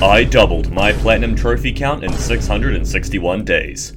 I doubled my Platinum Trophy count in 661 days.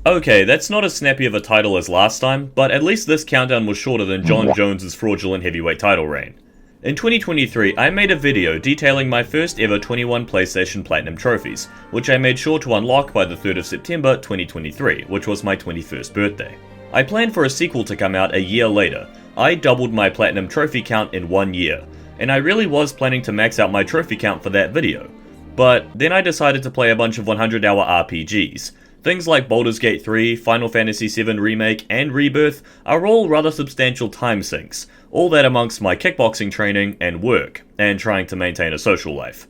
Okay, that's not as snappy of a title as last time, but at least this countdown was shorter than John Jones' fraudulent heavyweight title reign. In 2023, I made a video detailing my first ever 21 PlayStation Platinum trophies, which I made sure to unlock by the 3rd of September 2023, which was my 21st birthday. I planned for a sequel to come out a year later. I doubled my Platinum trophy count in 1 year, and I really was planning to max out my trophy count for that video. But then I decided to play a bunch of 100-hour RPGs. Things like Baldur's Gate 3, Final Fantasy VII Remake, and Rebirth are all rather substantial time sinks, all that amongst my kickboxing training and work, and trying to maintain a social life.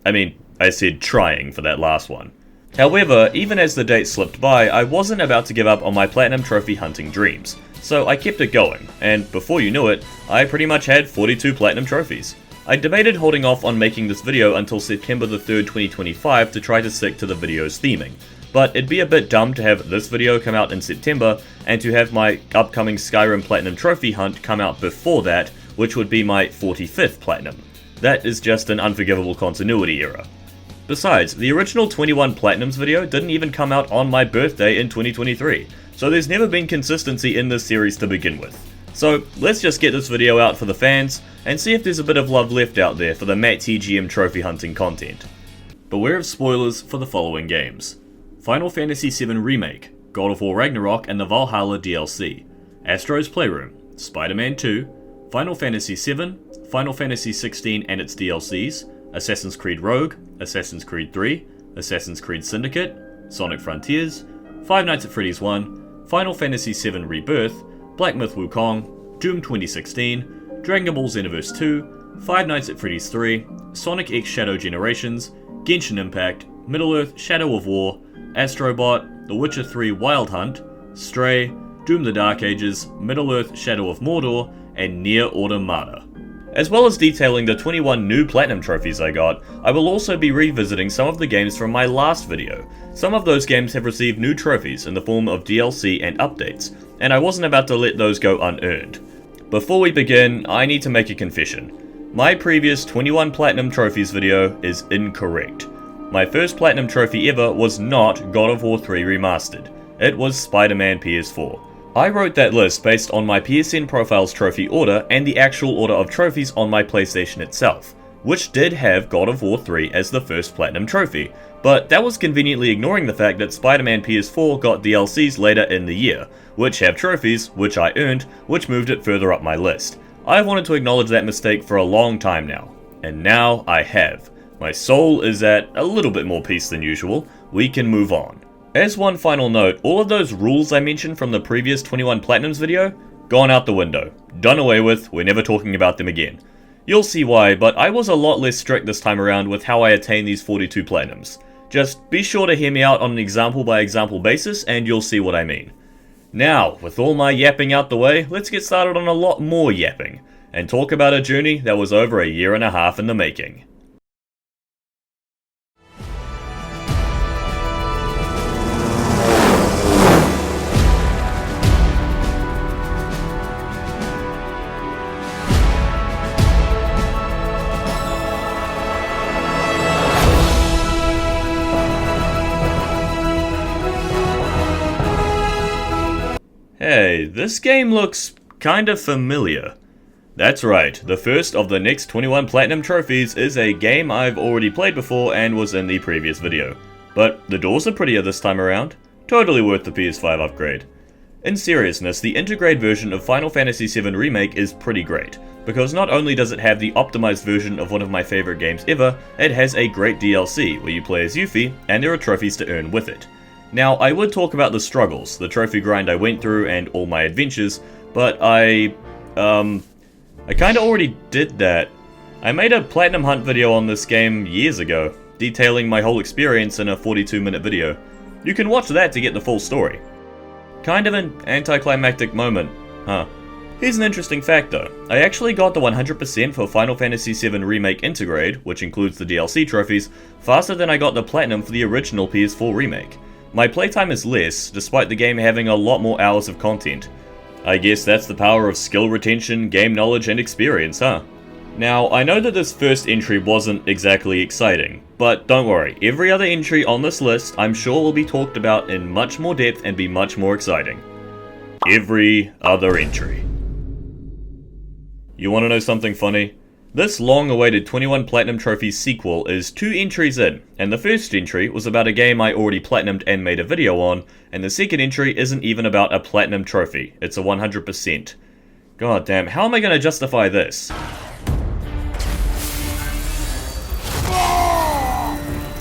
I said trying for that last one. However, even as the dates slipped by, I wasn't about to give up on my Platinum Trophy hunting dreams, so I kept it going, and before you knew it, I pretty much had 42 Platinum Trophies. I debated holding off on making this video until September the 3rd, 2025 to try to stick to the video's theming, but it'd be a bit dumb to have this video come out in September and to have my upcoming Skyrim Platinum Trophy hunt come out before that, which would be my 45th Platinum. That is just an unforgivable continuity error. Besides, the original 21 Platinums video didn't even come out on my birthday in 2023, so there's never been consistency in this series to begin with. So let's just get this video out for the fans, and see if there's a bit of love left out there for the MattTGM trophy hunting content. Beware of spoilers for the following games: Final Fantasy VII Remake, God of War Ragnarok and the Valhalla DLC, Astro's Playroom, Spiderman 2, Final Fantasy VII, Final Fantasy XVI and its DLCs, Assassin's Creed Rogue, Assassin's Creed 3, Assassin's Creed Syndicate, Sonic Frontiers, Five Nights at Freddy's 1, Final Fantasy VII Rebirth, Black Myth Wukong, Doom 2016, Dragon Ball Xenoverse 2, Five Nights at Freddy's 3, Sonic X Shadow Generations, Genshin Impact, Middle-earth Shadow of War, Astro Bot, The Witcher 3 Wild Hunt, Stray, Doom the Dark Ages, Middle-earth Shadow of Mordor, and Nier Automata. As well as detailing the 21 new Platinum trophies I got, I will also be revisiting some of the games from my last video. Some of those games have received new trophies in the form of DLC and updates, and I wasn't about to let those go unearned. Before we begin, I need to make a confession. My previous 21 Platinum Trophies video is incorrect. My first Platinum Trophy ever was not God of War 3 Remastered. It was Spider-Man PS4. I wrote that list based on my PSN profile's trophy order and the actual order of trophies on my PlayStation itself, which did have God of War 3 as the first Platinum Trophy, but that was conveniently ignoring the fact that Spider-Man PS4 got DLCs later in the year, which have trophies, which I earned, which moved it further up my list. I've wanted to acknowledge that mistake for a long time now, and now I have. My soul is at a little bit more peace than usual. We can move on. As one final note, all of those rules I mentioned from the previous 21 Platinums video, gone out the window. Done away with, we're never talking about them again. You'll see why, but I was a lot less strict this time around with how I attained these 42 Platinums. Just be sure to hear me out on an example by example basis and you'll see what I mean. Now, with all my yapping out the way, let's get started on a lot more yapping, and talk about a journey that was over a year and a half in the making. Hey, this game looks kinda familiar. That's right, the first of the next 21 Platinum Trophies is a game I've already played before and was in the previous video. But the doors are prettier this time around. Totally worth the PS5 upgrade. In seriousness, the Intergrade version of Final Fantasy VII Remake is pretty great, because not only does it have the optimized version of one of my favorite games ever, it has a great DLC where you play as Yuffie, and there are trophies to earn with it. Now, I would talk about the struggles, the trophy grind I went through, and all my adventures, but I kinda already did that. I made a Platinum Hunt video on this game years ago, detailing my whole experience in a 42-minute video. You can watch that to get the full story. Kind of an anticlimactic moment, huh? Here's an interesting fact though. I actually got the 100% for Final Fantasy VII Remake Intergrade, which includes the DLC trophies, faster than I got the Platinum for the original PS4 Remake. My playtime is less, despite the game having a lot more hours of content. I guess that's the power of skill retention, game knowledge, and experience, huh? Now, I know that this first entry wasn't exactly exciting, but don't worry, every other entry on this list I'm sure will be talked about in much more depth and be much more exciting. Every other entry. You want to know something funny? This long-awaited 21 Platinum Trophies sequel is 2 entries in, and the first entry was about a game I already platinumed and made a video on, and the second entry isn't even about a Platinum Trophy, it's a 100%. God damn, how am I going to justify this?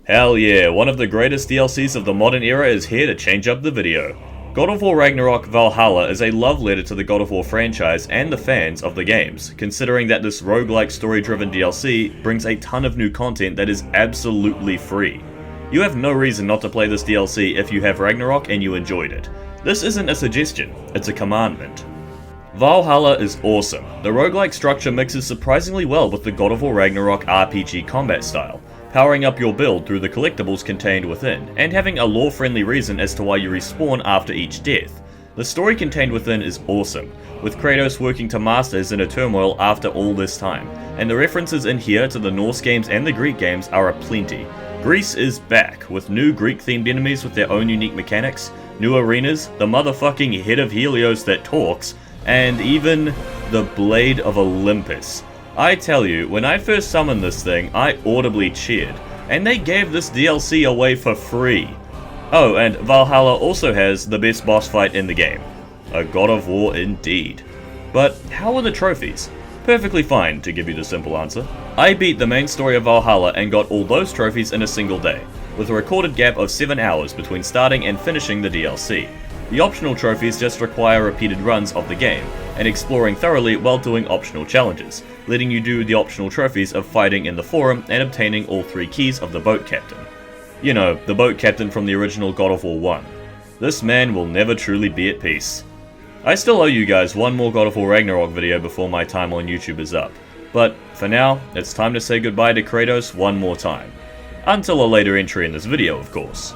Hell yeah, one of the greatest DLCs of the modern era is here to change up the video. God of War Ragnarok Valhalla is a love letter to the God of War franchise and the fans of the games, considering that this roguelike story-driven DLC brings a ton of new content that is absolutely free. You have no reason not to play this DLC if you have Ragnarok and you enjoyed it. This isn't a suggestion, it's a commandment. Valhalla is awesome. The roguelike structure mixes surprisingly well with the God of War Ragnarok RPG combat style, powering up your build through the collectibles contained within, and having a lore-friendly reason as to why you respawn after each death. The story contained within is awesome, with Kratos working to master his inner turmoil after all this time, and the references in here to the Norse games and the Greek games are aplenty. Greece is back, with new Greek-themed enemies with their own unique mechanics, new arenas, the motherfucking head of Helios that talks, and even the Blade of Olympus. I tell you, when I first summoned this thing, I audibly cheered, and they gave this DLC away for free. Oh, and Valhalla also has the best boss fight in the game. A God of War indeed. But how are the trophies? Perfectly fine, to give you the simple answer. I beat the main story of Valhalla and got all those trophies in a single day, with a recorded gap of 7 hours between starting and finishing the DLC. The optional trophies just require repeated runs of the game, and exploring thoroughly while doing optional challenges, letting you do the optional trophies of fighting in the forum and obtaining all 3 keys of the boat captain. You know, the boat captain from the original God of War 1. This man will never truly be at peace. I still owe you guys one more God of War Ragnarok video before my time on YouTube is up, but for now, it's time to say goodbye to Kratos one more time. Until a later entry in this video, of course.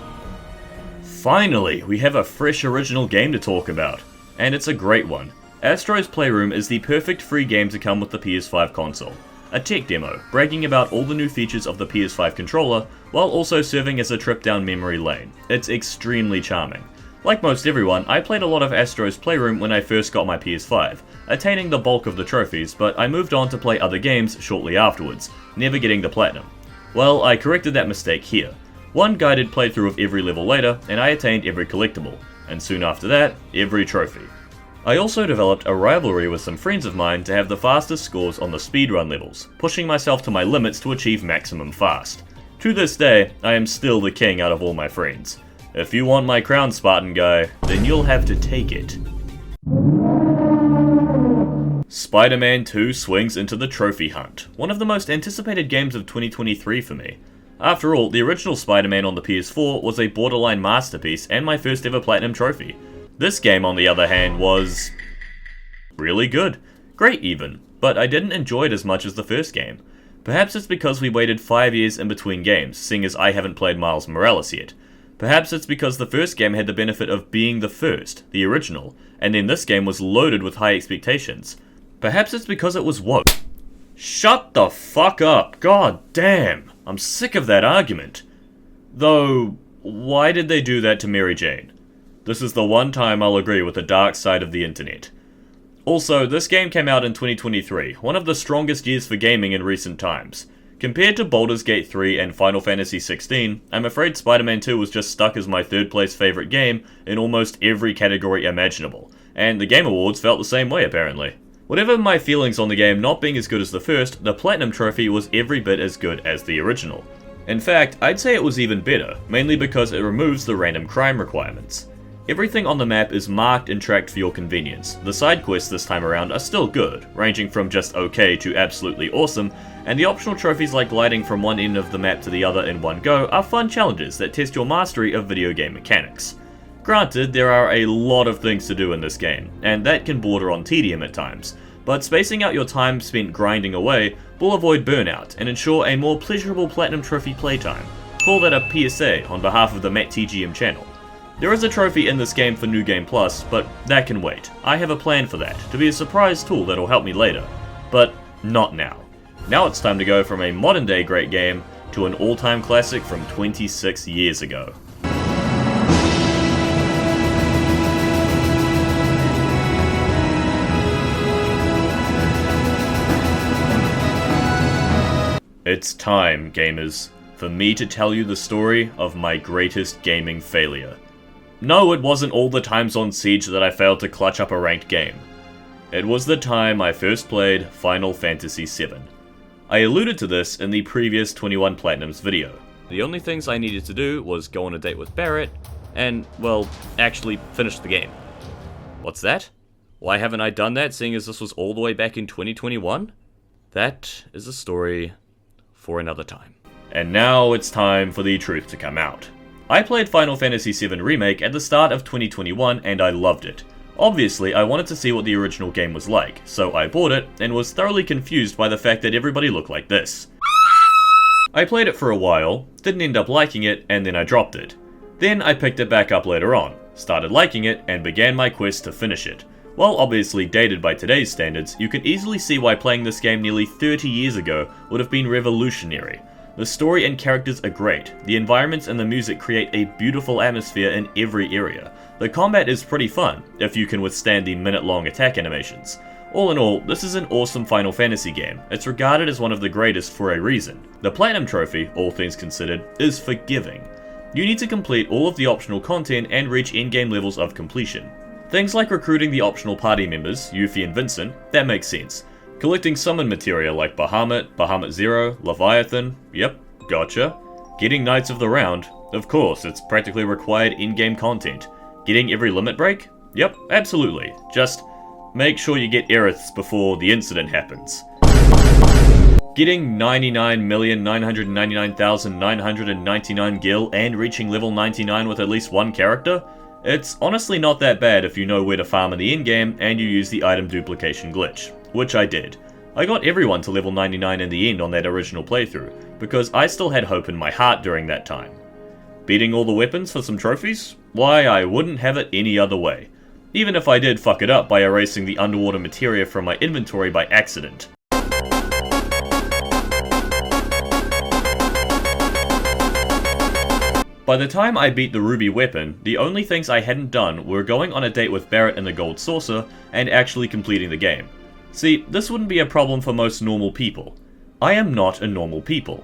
Finally, we have a fresh original game to talk about, and it's a great one. Astro's Playroom is the perfect free game to come with the PS5 console. A tech demo, bragging about all the new features of the PS5 controller, while also serving as a trip down memory lane. It's extremely charming. Like most everyone, I played a lot of Astro's Playroom when I first got my PS5, attaining the bulk of the trophies, but I moved on to play other games shortly afterwards, never getting the platinum. Well, I corrected that mistake here. One guided playthrough of every level later, and I attained every collectible, and soon after that, every trophy. I also developed a rivalry with some friends of mine to have the fastest scores on the speedrun levels, pushing myself to my limits to achieve maximum fast. To this day, I am still the king out of all my friends. If you want my crown, Spartan guy, then you'll have to take it. Spider-Man 2 swings into the trophy hunt, one of the most anticipated games of 2023 for me. After all, the original Spider-Man on the PS4 was a borderline masterpiece and my first ever platinum trophy. This game, on the other hand, was really good. Great even, but I didn't enjoy it as much as the first game. Perhaps it's because we waited 5 years in between games, seeing as I haven't played Miles Morales yet. Perhaps it's because the first game had the benefit of being the first, the original, and then this game was loaded with high expectations. Perhaps it's because it was woke. Shut the fuck up, god damn! I'm sick of that argument. Though, why did they do that to Mary Jane? This is the one time I'll agree with the dark side of the internet. Also, this game came out in 2023, one of the strongest years for gaming in recent times. Compared to Baldur's Gate 3 and Final Fantasy 16, I'm afraid Spider-Man 2 was just stuck as my third place favourite game in almost every category imaginable, and the Game Awards felt the same way apparently. Whatever my feelings on the game not being as good as the first, the Platinum Trophy was every bit as good as the original. In fact, I'd say it was even better, mainly because it removes the random crime requirements. Everything on the map is marked and tracked for your convenience. The side quests this time around are still good, ranging from just okay to absolutely awesome, and the optional trophies like gliding from one end of the map to the other in one go are fun challenges that test your mastery of video game mechanics. Granted, there are a lot of things to do in this game, and that can border on tedium at times, but spacing out your time spent grinding away will avoid burnout and ensure a more pleasurable Platinum Trophy playtime. Call that a PSA on behalf of the MattTGM channel. There is a trophy in this game for New Game Plus, but that can wait. I have a plan for that, to be a surprise tool that'll help me later. But not now. Now it's time to go from a modern day great game to an all-time classic from 26 years ago. It's time, gamers, for me to tell you the story of my greatest gaming failure. No, it wasn't all the times on Siege that I failed to clutch up a ranked game. It was the time I first played Final Fantasy VII. I alluded to this in the previous 21 Platinums video. The only things I needed to do was go on a date with Barrett, and, well, actually finish the game. What's that? Why haven't I done that, seeing as this was all the way back in 2021? That is a story for another time. And now it's time for the truth to come out. I played Final Fantasy VII Remake at the start of 2021 and I loved it. Obviously, I wanted to see what the original game was like, so I bought it and was thoroughly confused by the fact that everybody looked like this. I played it for a while, didn't end up liking it, and then I dropped it. Then I picked it back up later on, started liking it, and began my quest to finish it. While obviously dated by today's standards, you can easily see why playing this game nearly 30 years ago would have been revolutionary. The story and characters are great, the environments and the music create a beautiful atmosphere in every area. The combat is pretty fun, if you can withstand the minute-long attack animations. All in all, this is an awesome Final Fantasy game. It's regarded as one of the greatest for a reason. The Platinum Trophy, all things considered, is forgiving. You need to complete all of the optional content and reach endgame levels of completion. Things like recruiting the optional party members, Yuffie and Vincent, that makes sense. Collecting summon materia like Bahamut, Bahamut Zero, Leviathan, yep, gotcha. Getting Knights of the Round, of course, it's practically required in-game content. Getting every limit break? Yep, absolutely. Just make sure you get Aeriths before the incident happens. Getting 99,999,999 gil and reaching level 99 with at least one character? It's honestly not that bad if you know where to farm in the endgame and you use the item duplication glitch, which I did. I got everyone to level 99 in the end on that original playthrough, because I still had hope in my heart during that time. Beating all the weapons for some trophies? Why, I wouldn't have it any other way. Even if I did fuck it up by erasing the underwater materia from my inventory by accident. By the time I beat the ruby weapon, the only things I hadn't done were going on a date with Barrett and the gold saucer, and actually completing the game. See, this wouldn't be a problem for most normal people. I am not a normal people.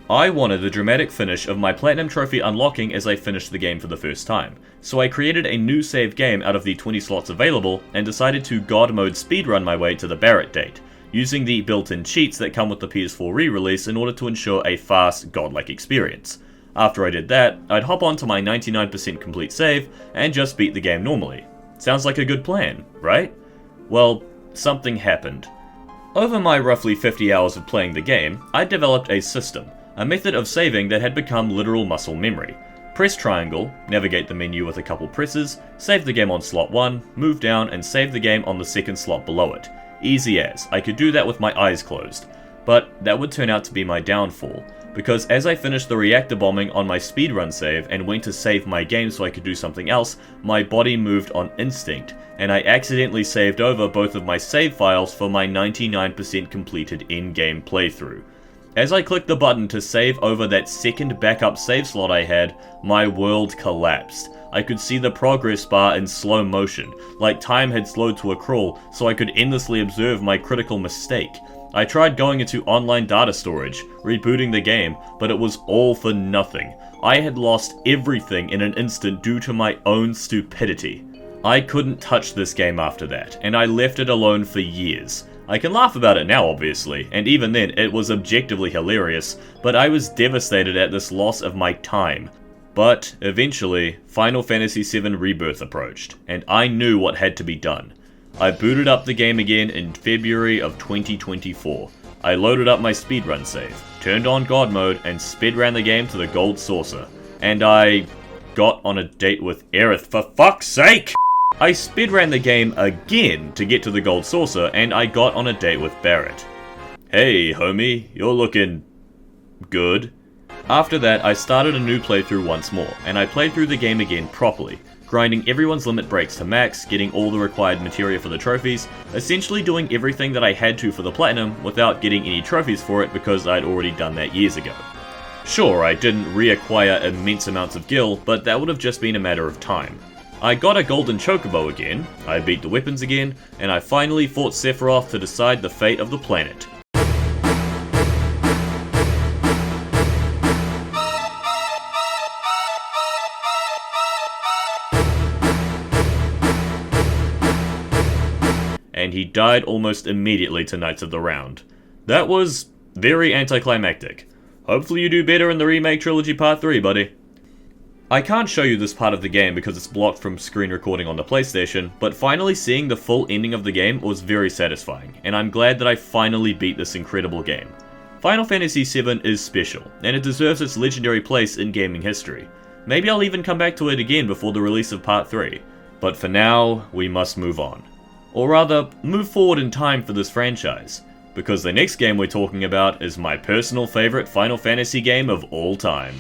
I wanted the dramatic finish of my Platinum Trophy unlocking as I finished the game for the first time, so I created a new save game out of the 20 slots available, and decided to God mode speedrun my way to the Barrett date, using the built-in cheats that come with the PS4 re-release in order to ensure a fast, godlike experience. After I did that, I'd hop onto my 99% complete save and just beat the game normally. Sounds like a good plan, right? Well, something happened. Over my roughly 50 hours of playing the game, I developed a system, a method of saving that had become literal muscle memory. Press triangle, navigate the menu with a couple presses, save the game on slot 1, move down and save the game on the second slot below it. Easy as, I could do that with my eyes closed. But that would turn out to be my downfall, because as I finished the reactor bombing on my speedrun save and went to save my game so I could do something else, my body moved on instinct, and I accidentally saved over both of my save files for my 99% completed in-game playthrough. As I clicked the button to save over that second backup save slot I had, my world collapsed. I could see the progress bar in slow motion, like time had slowed to a crawl, so I could endlessly observe my critical mistake. I tried going into online data storage, rebooting the game, but it was all for nothing. I had lost everything in an instant due to my own stupidity. I couldn't touch this game after that, and I left it alone for years. I can laugh about it now, obviously, and even then it was objectively hilarious, but I was devastated at this loss of my time. But eventually, Final Fantasy VII Rebirth approached, and I knew what had to be done. I booted up the game again in February of 2024. I loaded up my speedrun save, turned on God mode, and speedran the game to the gold saucer. And I got on a date with Aerith, for fuck's sake! I speedran the game again to get to the gold saucer, and I got on a date with Barrett. Hey, homie, you're looking good. After that, I started a new playthrough once more, and I played through the game again properly. grinding everyone's limit breaks to max, getting all the required materia for the trophies, essentially doing everything that I had to for the platinum without getting any trophies for it because I'd already done that years ago. Sure, I didn't reacquire immense amounts of gil, but that would have just been a matter of time. I got a golden chocobo again, I beat the weapons again, and I finally fought Sephiroth to decide the fate of the planet. And he died almost immediately to Knights of the Round. That was very anticlimactic. Hopefully you do better in the Remake Trilogy Part 3, buddy. I can't show you this part of the game because it's blocked from screen recording on the PlayStation, but finally seeing the full ending of the game was very satisfying, and I'm glad that I finally beat this incredible game. Final Fantasy VII is special, and it deserves its legendary place in gaming history. Maybe I'll even come back to it again before the release of Part 3, but for now, we must move on. Or rather, move forward in time for this franchise, because the next game we're talking about is my personal favorite Final Fantasy game of all time.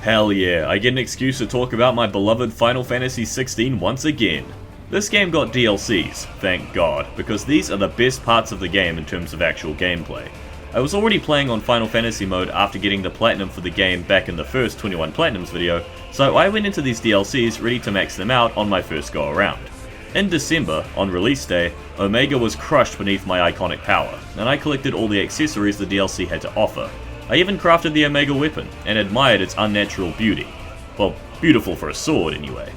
Hell yeah, I get an excuse to talk about my beloved Final Fantasy XVI once again. This game got DLCs, thank God, because these are the best parts of the game in terms of actual gameplay. I was already playing on Final Fantasy mode after getting the Platinum for the game back in the first 21 Platinums video, so I went into these DLCs ready to max them out on my first go around. In December, on release day, Omega was crushed beneath my iconic power, and I collected all the accessories the DLC had to offer. I even crafted the Omega weapon, and admired its unnatural beauty. Well, beautiful for a sword anyway.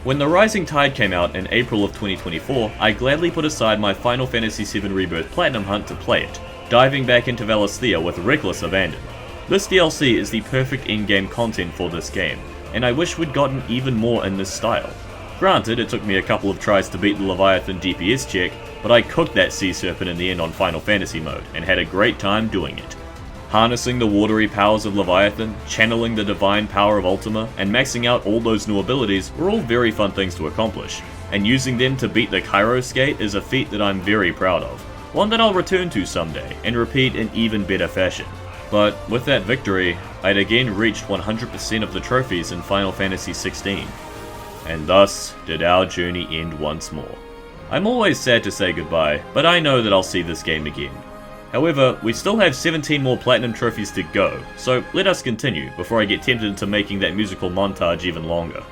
When The Rising Tide came out in April of 2024, I gladly put aside my Final Fantasy VII Rebirth Platinum hunt to play it, diving back into Valisthea with reckless abandon. This DLC is the perfect in-game content for this game, and I wish we'd gotten even more in this style. Granted, it took me a couple of tries to beat the Leviathan DPS check, but I cooked that Sea Serpent in the end on Final Fantasy mode, and had a great time doing it. Harnessing the watery powers of Leviathan, channeling the divine power of Ultima, and maxing out all those new abilities were all very fun things to accomplish, and using them to beat the Kairos Gate is a feat that I'm very proud of, one that I'll return to someday, and repeat in even better fashion. But with that victory, I'd again reached 100% of the trophies in Final Fantasy XVI, and thus did our journey end once more. I'm always sad to say goodbye, but I know that I'll see this game again. However, we still have 17 more Platinum trophies to go, so let us continue before I get tempted into making that musical montage even longer.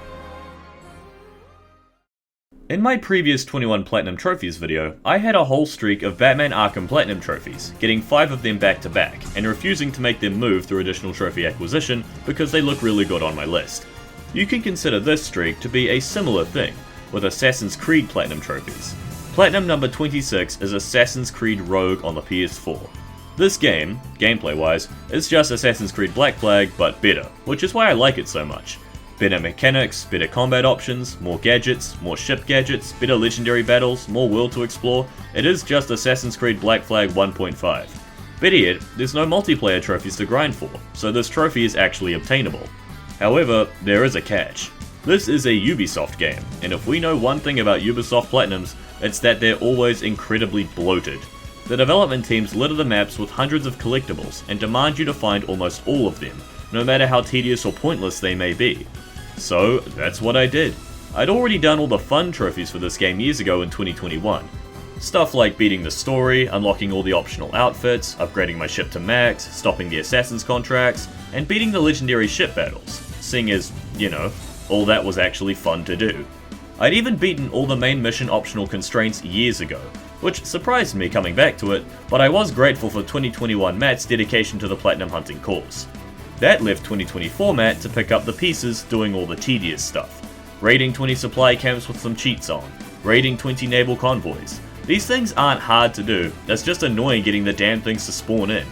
In my previous 21 Platinum Trophies video, I had a whole streak of Batman Arkham Platinum trophies, getting 5 of them back to back, and refusing to make them move through additional trophy acquisition because they look really good on my list. You can consider this streak to be a similar thing, with Assassin's Creed Platinum trophies. Platinum number 26 is Assassin's Creed Rogue on the PS4. This game, gameplay-wise, is just Assassin's Creed Black Flag, but better, which is why I like it so much. Better mechanics, better combat options, more gadgets, more ship gadgets, better legendary battles, more world to explore. It is just Assassin's Creed Black Flag 1.5. Better yet, there's no multiplayer trophies to grind for, so this trophy is actually obtainable. However, there is a catch. This is a Ubisoft game, and if we know one thing about Ubisoft Platinums, it's that they're always incredibly bloated. The development teams litter the maps with hundreds of collectibles and demand you to find almost all of them, no matter how tedious or pointless they may be. So that's what I did. I'd already done all the fun trophies for this game years ago in 2021. Stuff like beating the story, unlocking all the optional outfits, upgrading my ship to max, stopping the assassins contracts, and beating the legendary ship battles, seeing as, you know, all that was actually fun to do. I'd even beaten all the main mission optional constraints years ago, which surprised me coming back to it, but I was grateful for 2021 Matt's dedication to the Platinum hunting cause. That left 2024 Matt to pick up the pieces doing all the tedious stuff. Raiding 20 supply camps with some cheats on, raiding 20 naval convoys. These things aren't hard to do, it's just annoying getting the damn things to spawn in.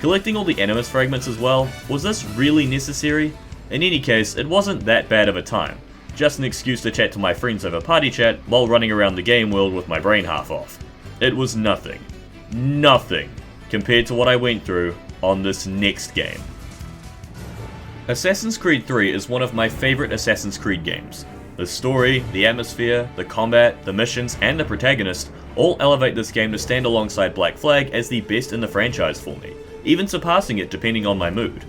Collecting all the Animus fragments as well, was this really necessary? In any case, it wasn't that bad of a time. Just an excuse to chat to my friends over party chat while running around the game world with my brain half off. It was nothing. nothing compared to what I went through on this next game. Assassin's Creed 3 is one of my favourite Assassin's Creed games. The story, the atmosphere, the combat, the missions, and the protagonist all elevate this game to stand alongside Black Flag as the best in the franchise for me, even surpassing it depending on my mood.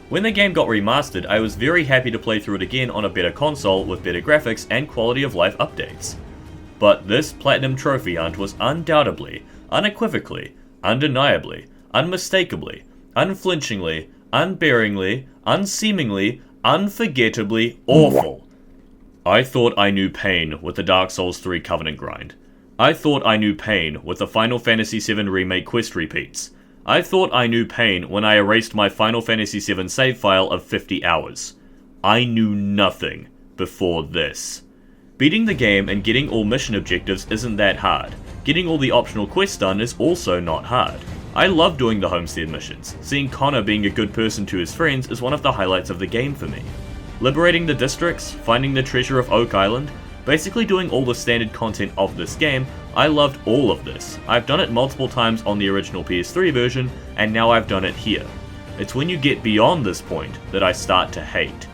When the game got remastered, I was very happy to play through it again on a better console with better graphics and quality of life updates. But this Platinum Trophy hunt was undoubtedly, unequivocally, undeniably, unmistakably, unflinchingly, unbearingly, unseemingly, unforgettably awful. I thought I knew pain with the Dark Souls 3 Covenant grind. I thought I knew pain with the Final Fantasy VII Remake quest repeats. I thought I knew pain when I erased my Final Fantasy VII save file of 50 hours. I knew nothing before this. Beating the game and getting all mission objectives isn't that hard. Getting all the optional quests done is also not hard. I love doing the homestead missions. Seeing Connor being a good person to his friends is one of the highlights of the game for me. Liberating the districts, finding the treasure of Oak Island, basically doing all the standard content of this game, I loved all of this. I've done it multiple times on the original PS3 version, and now I've done it here. It's when you get beyond this point that I start to hate.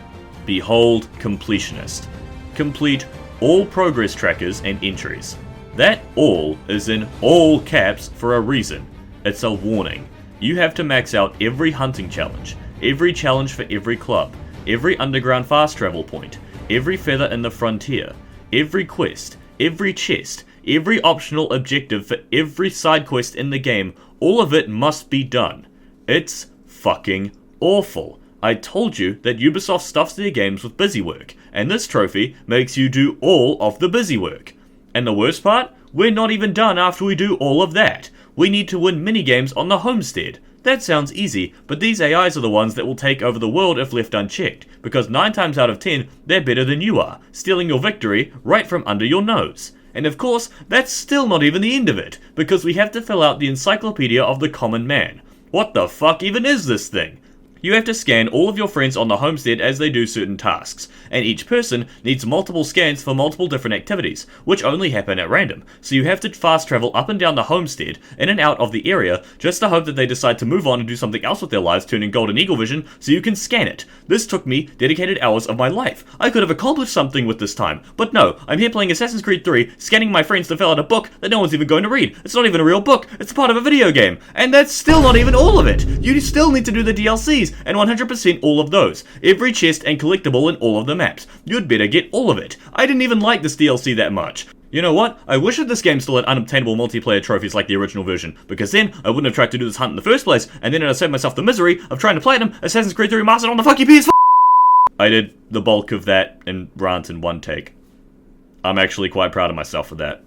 Behold Completionist. Complete all progress trackers and entries. That all is in all caps for a reason. It's a warning. You have to max out every hunting challenge, every challenge for every club, every underground fast travel point, every feather in the frontier, every quest, every chest, every optional objective for every side quest in the game. All of it must be done. It's fucking awful. I told you that Ubisoft stuffs their games with busy work, and this trophy makes you do all of the busy work. And the worst part? We're not even done after we do all of that. We need to win minigames on the homestead. That sounds easy, but these AIs are the ones that will take over the world if left unchecked, because 9 times out of 10, they're better than you are, stealing your victory right from under your nose. And of course, that's still not even the end of it, because we have to fill out the Encyclopedia of the Common Man. What the fuck even is this thing? You have to scan all of your friends on the homestead as they do certain tasks, and each person needs multiple scans for multiple different activities, which only happen at random, so you have to fast travel up and down the homestead, in and out of the area, just to hope that they decide to move on and do something else with their lives, turning golden eagle vision, so you can scan it. This took me dedicated hours of my life. I could have accomplished something with this time, but no, I'm here playing Assassin's Creed 3, scanning my friends to fill out a book that no one's even going to read. It's not even a real book, it's part of a video game, and that's still not even all of it. You still need to do the DLCs, and 100% all of those. Every chest and collectible in all of the maps. You'd better get all of it. I didn't even like this DLC that much. You know what? I wish that this game still had unobtainable multiplayer trophies like the original version, because then I wouldn't have tried to do this hunt in the first place, and then I'd have saved myself the misery of trying to platinum Assassin's Creed 3 Remastered on the fucking PS4. I did the bulk of that and rant in one take. I'm actually quite proud of myself for that.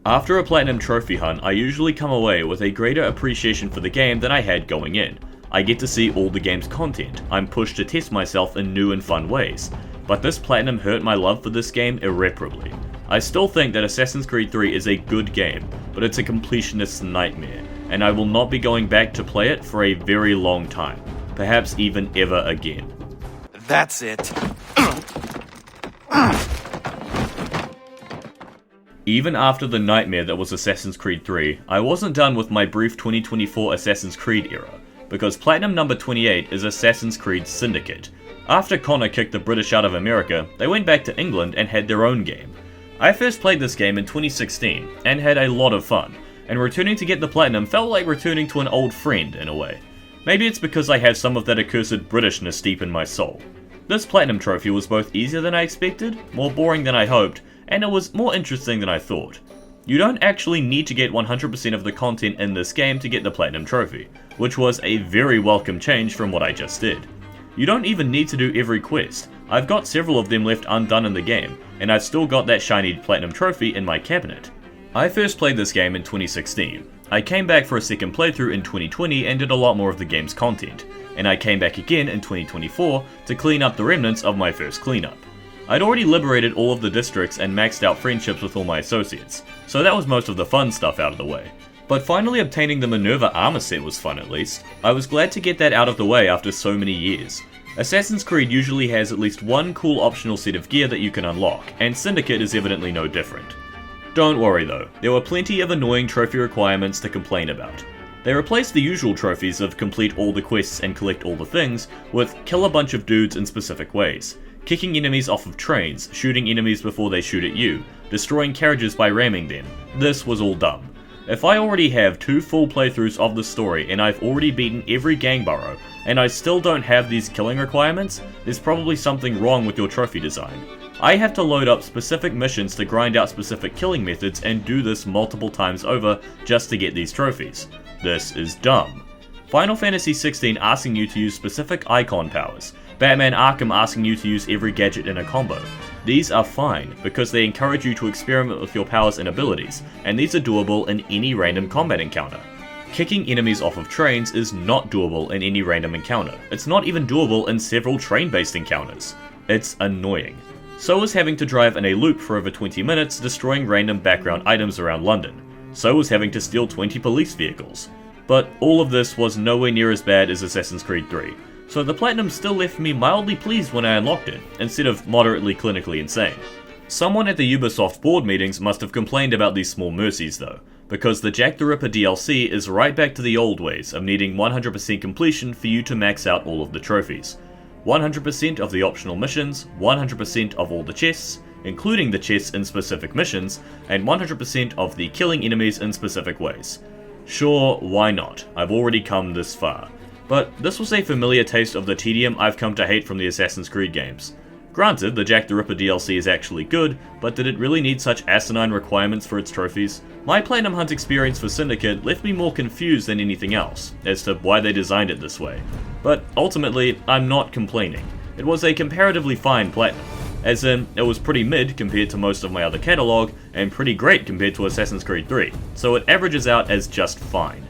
After a platinum trophy hunt, I usually come away with a greater appreciation for the game than I had going in. I get to see all the game's content. I'm pushed to test myself in new and fun ways. But this platinum hurt my love for this game irreparably. I still think that Assassin's Creed 3 is a good game, but it's a completionist's nightmare, and I will not be going back to play it for a very long time. Perhaps even ever again. That's it. Even after the nightmare that was Assassin's Creed 3, I wasn't done with my brief 2024 Assassin's Creed era, because Platinum number 28 is Assassin's Creed Syndicate. After Connor kicked the British out of America, they went back to England and had their own game. I first played this game in 2016, and had a lot of fun, and returning to get the Platinum felt like returning to an old friend in a way. Maybe it's because I have some of that accursed Britishness deep in my soul. This Platinum trophy was both easier than I expected, more boring than I hoped, and it was more interesting than I thought. You don't actually need to get 100% of the content in this game to get the Platinum trophy, which was a very welcome change from what I just did. You don't even need to do every quest. I've got several of them left undone in the game, and I've still got that shiny Platinum trophy in my cabinet. I first played this game in 2016. I came back for a second playthrough in 2020 and did a lot more of the game's content, and I came back again in 2024 to clean up the remnants of my first cleanup. I'd already liberated all of the districts and maxed out friendships with all my associates, so that was most of the fun stuff out of the way. But finally obtaining the Minerva armor set was fun at least. I was glad to get that out of the way after so many years. Assassin's Creed usually has at least one cool optional set of gear that you can unlock, and Syndicate is evidently no different. Don't worry though, there were plenty of annoying trophy requirements to complain about. They replaced the usual trophies of complete all the quests and collect all the things with kill a bunch of dudes in specific ways, kicking enemies off of trains, shooting enemies before they shoot at you, destroying carriages by ramming them. This was all dumb. If I already have 2 full playthroughs of the story and I've already beaten every gang burrow, and I still don't have these killing requirements, there's probably something wrong with your trophy design. I have to load up specific missions to grind out specific killing methods and do this multiple times over just to get these trophies. This is dumb. Final Fantasy XVI asking you to use specific icon powers, Batman Arkham asking you to use every gadget in a combo. These are fine, because they encourage you to experiment with your powers and abilities, and these are doable in any random combat encounter. Kicking enemies off of trains is not doable in any random encounter. It's not even doable in several train-based encounters. It's annoying. So is having to drive in a loop for over 20 minutes, destroying random background items around London. So was having to steal 20 police vehicles. But all of this was nowhere near as bad as Assassin's Creed 3, so the Platinum still left me mildly pleased when I unlocked it, instead of moderately clinically insane. Someone at the Ubisoft board meetings must have complained about these small mercies though, because the Jack the Ripper DLC is right back to the old ways of needing 100% completion for you to max out all of the trophies. 100% of the optional missions, 100% of all the chests, including the chests in specific missions, and 100% of the killing enemies in specific ways. Sure, why not? I've already come this far. But this was a familiar taste of the tedium I've come to hate from the Assassin's Creed games. Granted, the Jack the Ripper DLC is actually good, but did it really need such asinine requirements for its trophies? My Platinum Hunt experience for Syndicate left me more confused than anything else, as to why they designed it this way. But ultimately, I'm not complaining. It was a comparatively fine Platinum. As in, it was pretty mid compared to most of my other catalogue, and pretty great compared to Assassin's Creed 3, so it averages out as just fine.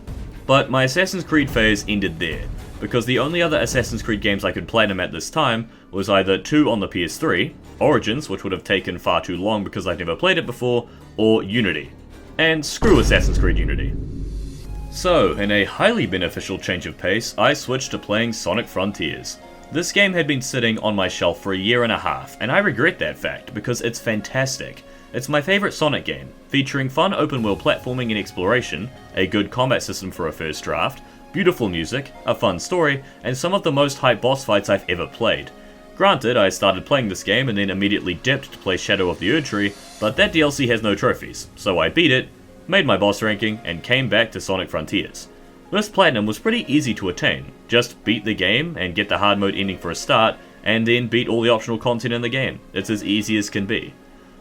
But my Assassin's Creed phase ended there, because the only other Assassin's Creed games I could platinum at this time was either 2 on the PS3, Origins, which would have taken far too long because I'd never played it before, or Unity. And screw Assassin's Creed Unity. So, in a highly beneficial change of pace, I switched to playing Sonic Frontiers. This game had been sitting on my shelf for a year and a half, and I regret that fact because it's fantastic. It's my favourite Sonic game, featuring fun open-world platforming and exploration, a good combat system for a first draft, beautiful music, a fun story, and some of the most hype boss fights I've ever played. Granted, I started playing this game and then immediately dipped to play Shadow of the Erdtree, but that DLC has no trophies, so I beat it, made my boss ranking, and came back to Sonic Frontiers. This platinum was pretty easy to attain, just beat the game and get the hard mode ending for a start, and then beat all the optional content in the game. It's as easy as can be.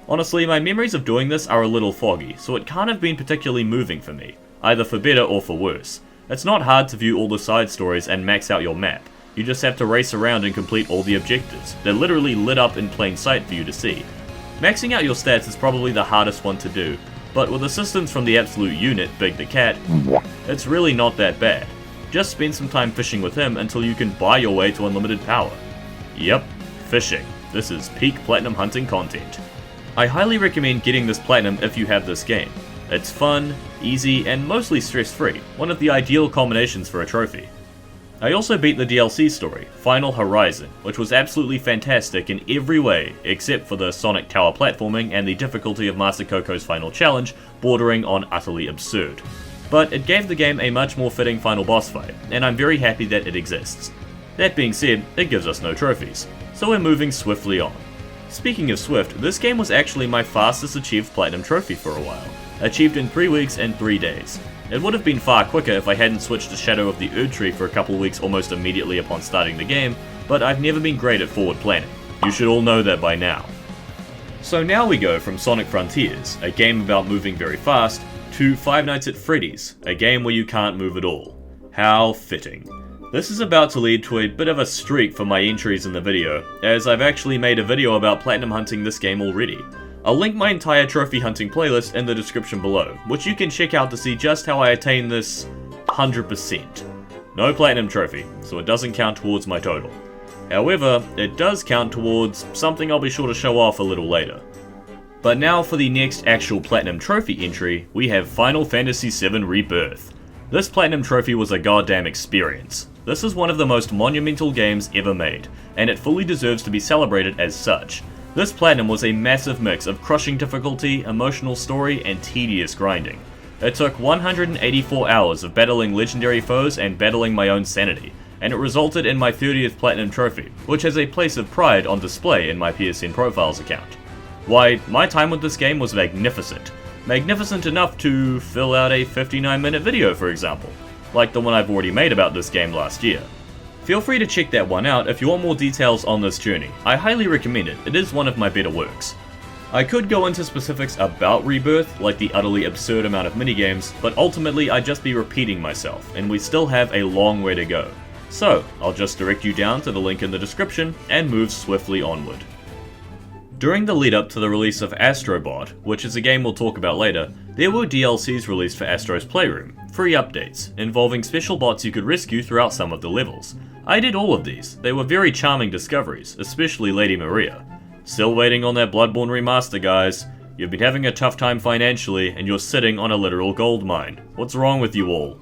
Honestly, my memories of doing this are a little foggy, so it can't have been particularly moving for me, either for better or for worse. It's not hard to view all the side stories and max out your map. You just have to race around and complete all the objectives. They're literally lit up in plain sight for you to see. Maxing out your stats is probably the hardest one to do, but with assistance from the absolute unit, Big the Cat, it's really not that bad. Just spend some time fishing with him until you can buy your way to unlimited power. Yep, fishing. This is peak platinum hunting content. I highly recommend getting this platinum if you have this game. It's fun, easy, and mostly stress-free, one of the ideal combinations for a trophy. I also beat the DLC story, Final Horizon, which was absolutely fantastic in every way except for the Sonic Tower platforming and the difficulty of Master Coco's final challenge, bordering on utterly absurd. But it gave the game a much more fitting final boss fight, and I'm very happy that it exists. That being said, it gives us no trophies, so we're moving swiftly on. Speaking of swift, this game was actually my fastest achieved platinum trophy for a while, achieved in 3 weeks and 3 days. It would have been far quicker if I hadn't switched to Shadow of the Erdtree for a couple weeks almost immediately upon starting the game, but I've never been great at forward planning. You should all know that by now. So now we go from Sonic Frontiers, a game about moving very fast, to Five Nights at Freddy's, a game where you can't move at all. How fitting. This is about to lead to a bit of a streak for my entries in the video, as I've actually made a video about platinum hunting this game already. I'll link my entire trophy hunting playlist in the description below, which you can check out to see just how I attain this 100%. No platinum trophy, so it doesn't count towards my total. However, it does count towards something I'll be sure to show off a little later. But now for the next actual platinum trophy entry, we have Final Fantasy VII Rebirth. This platinum trophy was a goddamn experience. This is one of the most monumental games ever made, and it fully deserves to be celebrated as such. This platinum was a massive mix of crushing difficulty, emotional story, and tedious grinding. It took 184 hours of battling legendary foes and battling my own sanity, and it resulted in my 30th platinum trophy, which has a place of pride on display in my PSN Profiles account. Why, my time with this game was magnificent. Magnificent enough to fill out a 59-minute video, for example, like the one I've already made about this game last year. Feel free to check that one out if you want more details on this journey. I highly recommend it, it is one of my better works. I could go into specifics about Rebirth, like the utterly absurd amount of minigames, but ultimately I'd just be repeating myself, and we still have a long way to go. So, I'll just direct you down to the link in the description, and move swiftly onward. During the lead up to the release of Astro Bot, which is a game we'll talk about later, there were DLCs released for Astro's Playroom, free updates, involving special bots you could rescue throughout some of the levels. I did all of these, they were very charming discoveries, especially Lady Maria. Still waiting on that Bloodborne remaster, guys. You've been having a tough time financially, and you're sitting on a literal gold mine. What's wrong with you all?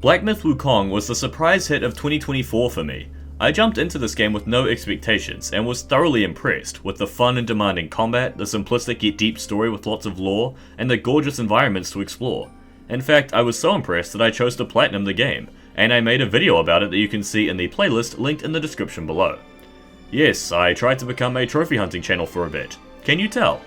Black Myth Wukong was the surprise hit of 2024 for me. I jumped into this game with no expectations, and was thoroughly impressed with the fun and demanding combat, the simplistic yet deep story with lots of lore, and the gorgeous environments to explore. In fact, I was so impressed that I chose to platinum the game, and I made a video about it that you can see in the playlist linked in the description below. Yes, I tried to become a trophy hunting channel for a bit. Can you tell?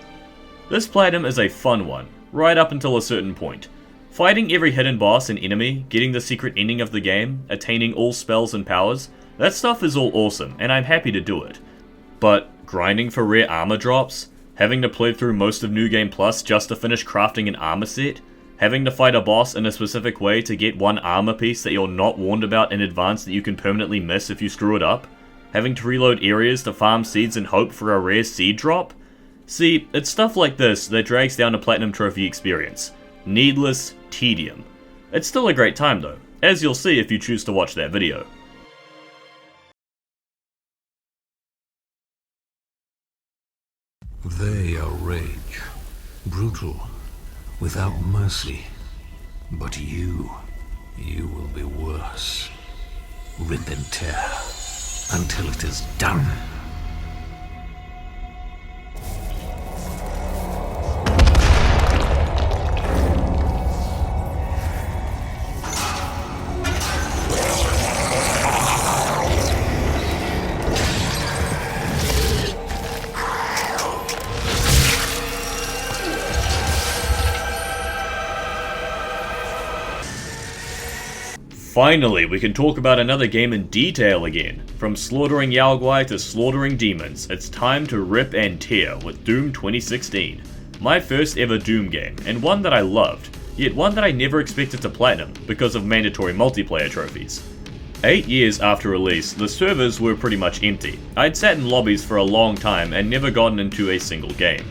This platinum is a fun one, right up until a certain point. Fighting every hidden boss and enemy, getting the secret ending of the game, attaining all spells and powers, that stuff is all awesome, and I'm happy to do it. But grinding for rare armor drops, having to play through most of New Game Plus just to finish crafting an armor set, having to fight a boss in a specific way to get one armor piece that you're not warned about in advance that you can permanently miss if you screw it up, having to reload areas to farm seeds and hope for a rare seed drop? See, it's stuff like this that drags down a platinum trophy experience. Needless tedium. It's still a great time though, as you'll see if you choose to watch that video. They are rage, brutal, without mercy. But you will be worse. Rip and tear, until it is done. Finally, we can talk about another game in detail again. From slaughtering Yao Guai to slaughtering demons, it's time to rip and tear with Doom 2016. My first ever Doom game, and one that I loved, yet one that I never expected to platinum because of mandatory multiplayer trophies. 8 years after release, the servers were pretty much empty. I'd sat in lobbies for a long time and never gotten into a single game.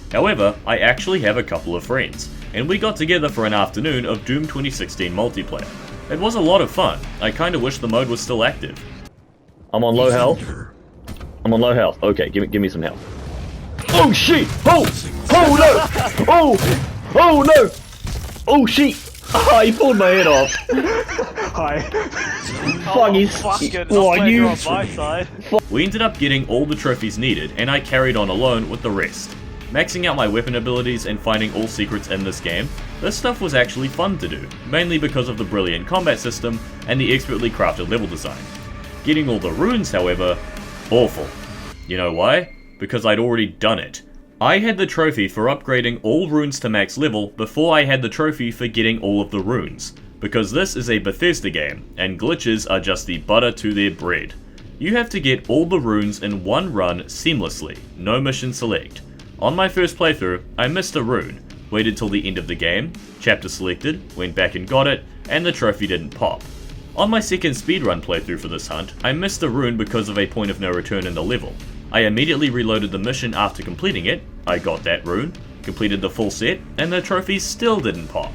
However, I actually have a couple of friends, and we got together for an afternoon of Doom 2016 multiplayer. It was a lot of fun. I kinda wish the mode was still active. I'm on low health. I'm on low health. Okay, give me some health. Oh shit! Oh! Oh no! Oh! Oh no! Oh shit! Oh, he pulled my head off. Hi. Fuck, he's... Oh, you... on my side. We ended up getting all the trophies needed, and I carried on alone with the rest. Maxing out my weapon abilities and finding all secrets in this game, this stuff was actually fun to do, mainly because of the brilliant combat system and the expertly crafted level design. Getting all the runes, however, awful. You know why? Because I'd already done it. I had the trophy for upgrading all runes to max level before I had the trophy for getting all of the runes, because this is a Bethesda game, and glitches are just the butter to their bread. You have to get all the runes in one run seamlessly, no mission select. On my first playthrough, I missed a rune, waited till the end of the game, chapter selected, went back and got it, and the trophy didn't pop. On my second speedrun playthrough for this hunt, I missed a rune because of a point of no return in the level. I immediately reloaded the mission after completing it, I got that rune, completed the full set, and the trophy still didn't pop.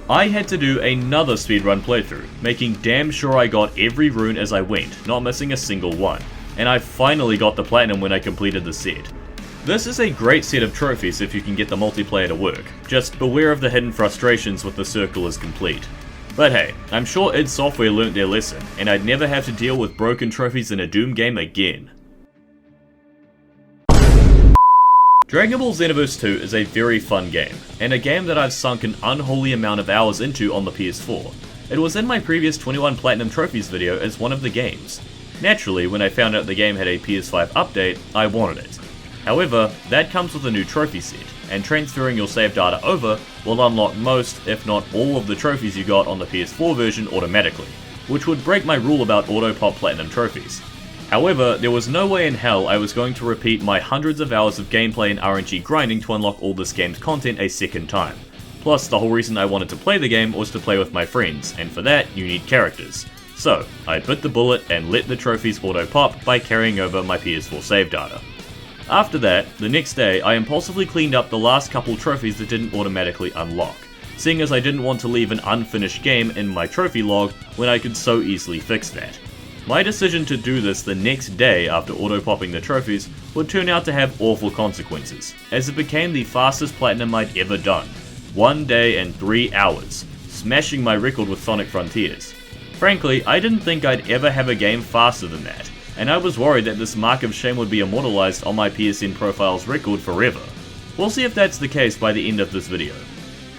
I had to do another speedrun playthrough, making damn sure I got every rune as I went, not missing a single one, and I finally got the platinum when I completed the set. This is a great set of trophies if you can get the multiplayer to work, just beware of the hidden frustrations with the circle is complete. But hey, I'm sure id Software learnt their lesson, and I'd never have to deal with broken trophies in a Doom game again. Dragon Ball Xenoverse 2 is a very fun game, and a game that I've sunk an unholy amount of hours into on the PS4. It was in my previous 21 Platinum Trophies video as one of the games. Naturally, when I found out the game had a PS5 update, I wanted it. However, that comes with a new trophy set, and transferring your save data over will unlock most, if not all of the trophies you got on the PS4 version automatically, which would break my rule about auto-pop Platinum Trophies. However, there was no way in hell I was going to repeat my hundreds of hours of gameplay and RNG grinding to unlock all this game's content a second time. Plus, the whole reason I wanted to play the game was to play with my friends, and for that, you need characters. So, I bit the bullet and let the trophies auto-pop by carrying over my PS4 save data. After that, the next day, I impulsively cleaned up the last couple trophies that didn't automatically unlock, seeing as I didn't want to leave an unfinished game in my trophy log when I could so easily fix that. My decision to do this the next day after auto-popping the trophies would turn out to have awful consequences, as it became the fastest platinum I'd ever done. 1 day and 3 hours, smashing my record with Sonic Frontiers. Frankly, I didn't think I'd ever have a game faster than that, and I was worried that this mark of shame would be immortalized on my PSN profile's record forever. We'll see if that's the case by the end of this video.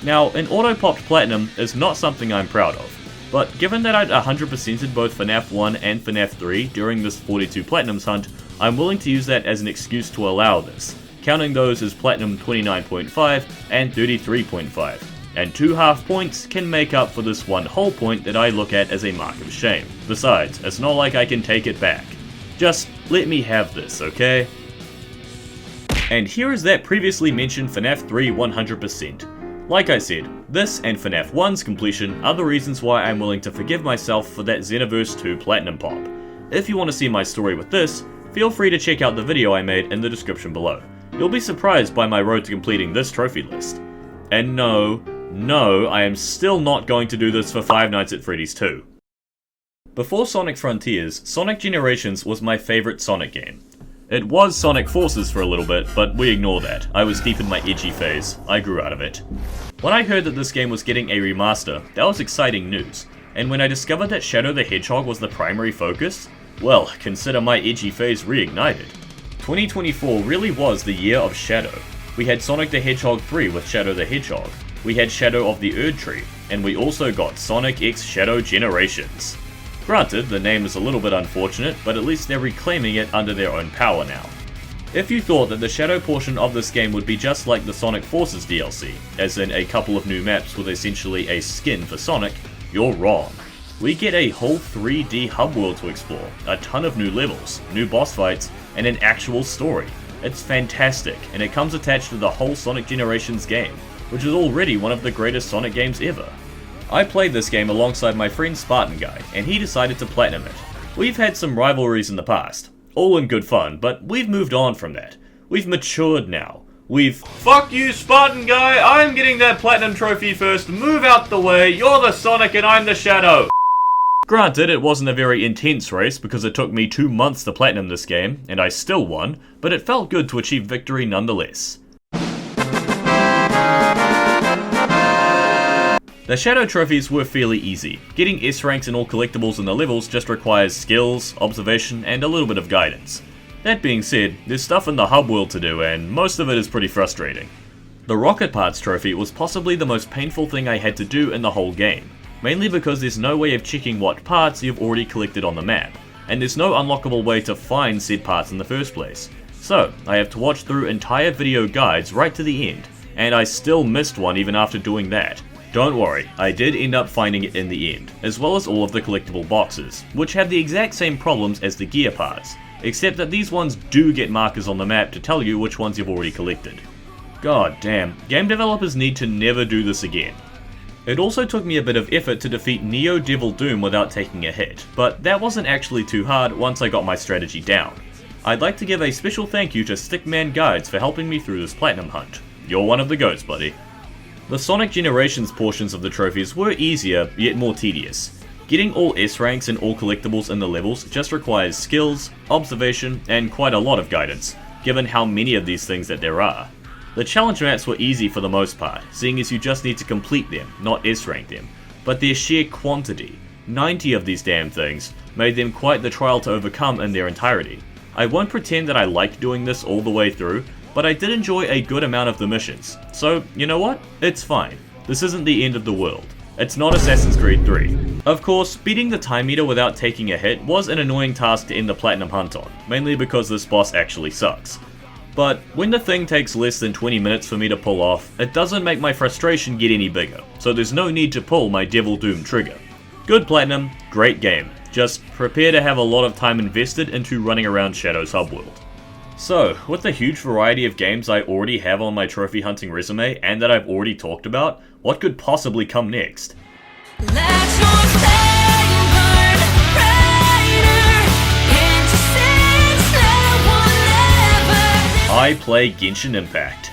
Now, an auto-popped platinum is not something I'm proud of, but given that I'd 100%ed both FNAF 1 and FNAF 3 during this 42 platinums hunt, I'm willing to use that as an excuse to allow this, counting those as platinum 29.5 and 33.5, and 2 half points can make up for this 1 whole point that I look at as a mark of shame. Besides, it's not like I can take it back. Just let me have this, okay? And here is that previously mentioned FNAF 3 100%. Like I said, this and FNAF 1's completion are the reasons why I'm willing to forgive myself for that Xenoverse 2 Platinum Pop. If you want to see my story with this, feel free to check out the video I made in the description below. You'll be surprised by my road to completing this trophy list. And no, I am still not going to do this for Five Nights at Freddy's 2. Before Sonic Frontiers, Sonic Generations was my favourite Sonic game. It was Sonic Forces for a little bit, but we ignore that. I was deep in my edgy phase. I grew out of it. When I heard that this game was getting a remaster, that was exciting news. And when I discovered that Shadow the Hedgehog was the primary focus, well, consider my edgy phase reignited. 2024 really was the year of Shadow. We had Sonic the Hedgehog 3 with Shadow the Hedgehog. We had Shadow of the Erdtree, and we also got Sonic X Shadow Generations. Granted, the name is a little bit unfortunate, but at least they're reclaiming it under their own power now. If you thought that the Shadow portion of this game would be just like the Sonic Forces DLC, as in a couple of new maps with essentially a skin for Sonic, you're wrong. We get a whole 3D hub world to explore, a ton of new levels, new boss fights, and an actual story. It's fantastic, and it comes attached to the whole Sonic Generations game, which is already one of the greatest Sonic games ever. I played this game alongside my friend Spartan Guy, and he decided to platinum it. We've had some rivalries in the past, all in good fun, but we've moved on from that. We've matured now. Fuck you, Spartan Guy, I'm getting that platinum trophy first, move out the way, you're the Sonic and I'm the Shadow! Granted, it wasn't a very intense race because it took me 2 months to platinum this game, and I still won, but it felt good to achieve victory nonetheless. The Shadow trophies were fairly easy. Getting S ranks in all collectibles in the levels just requires skills, observation, and a little bit of guidance. That being said, there's stuff in the hub world to do, and most of it is pretty frustrating. The Rocket Parts trophy was possibly the most painful thing I had to do in the whole game, mainly because there's no way of checking what parts you've already collected on the map, and there's no unlockable way to find said parts in the first place. So, I have to watch through entire video guides right to the end, and I still missed one even after doing that. Don't worry, I did end up finding it in the end, as well as all of the collectible boxes, which have the exact same problems as the gear parts, except that these ones do get markers on the map to tell you which ones you've already collected. God damn, game developers need to never do this again. It also took me a bit of effort to defeat Neo Devil Doom without taking a hit, but that wasn't actually too hard once I got my strategy down. I'd like to give a special thank you to Stickman Guides for helping me through this platinum hunt. You're one of the goats, buddy. The Sonic Generations portions of the trophies were easier, yet more tedious. Getting all S ranks and all collectibles in the levels just requires skills, observation, and quite a lot of guidance, given how many of these things that there are. The challenge maps were easy for the most part, seeing as you just need to complete them, not S rank them, but their sheer quantity, 90 of these damn things, made them quite the trial to overcome in their entirety. I won't pretend that I like doing this all the way through, but I did enjoy a good amount of the missions. So, you know what? It's fine. This isn't the end of the world. It's not Assassin's Creed 3. Of course, beating the time meter without taking a hit was an annoying task to end the platinum hunt on, mainly because this boss actually sucks. But when the thing takes less than 20 minutes for me to pull off, it doesn't make my frustration get any bigger, so there's no need to pull my Devil Doom trigger. Good platinum, great game, just prepare to have a lot of time invested into running around Shadow's Hubworld. So, with the huge variety of games I already have on my trophy hunting resume and that I've already talked about, what could possibly come next? I play Genshin Impact.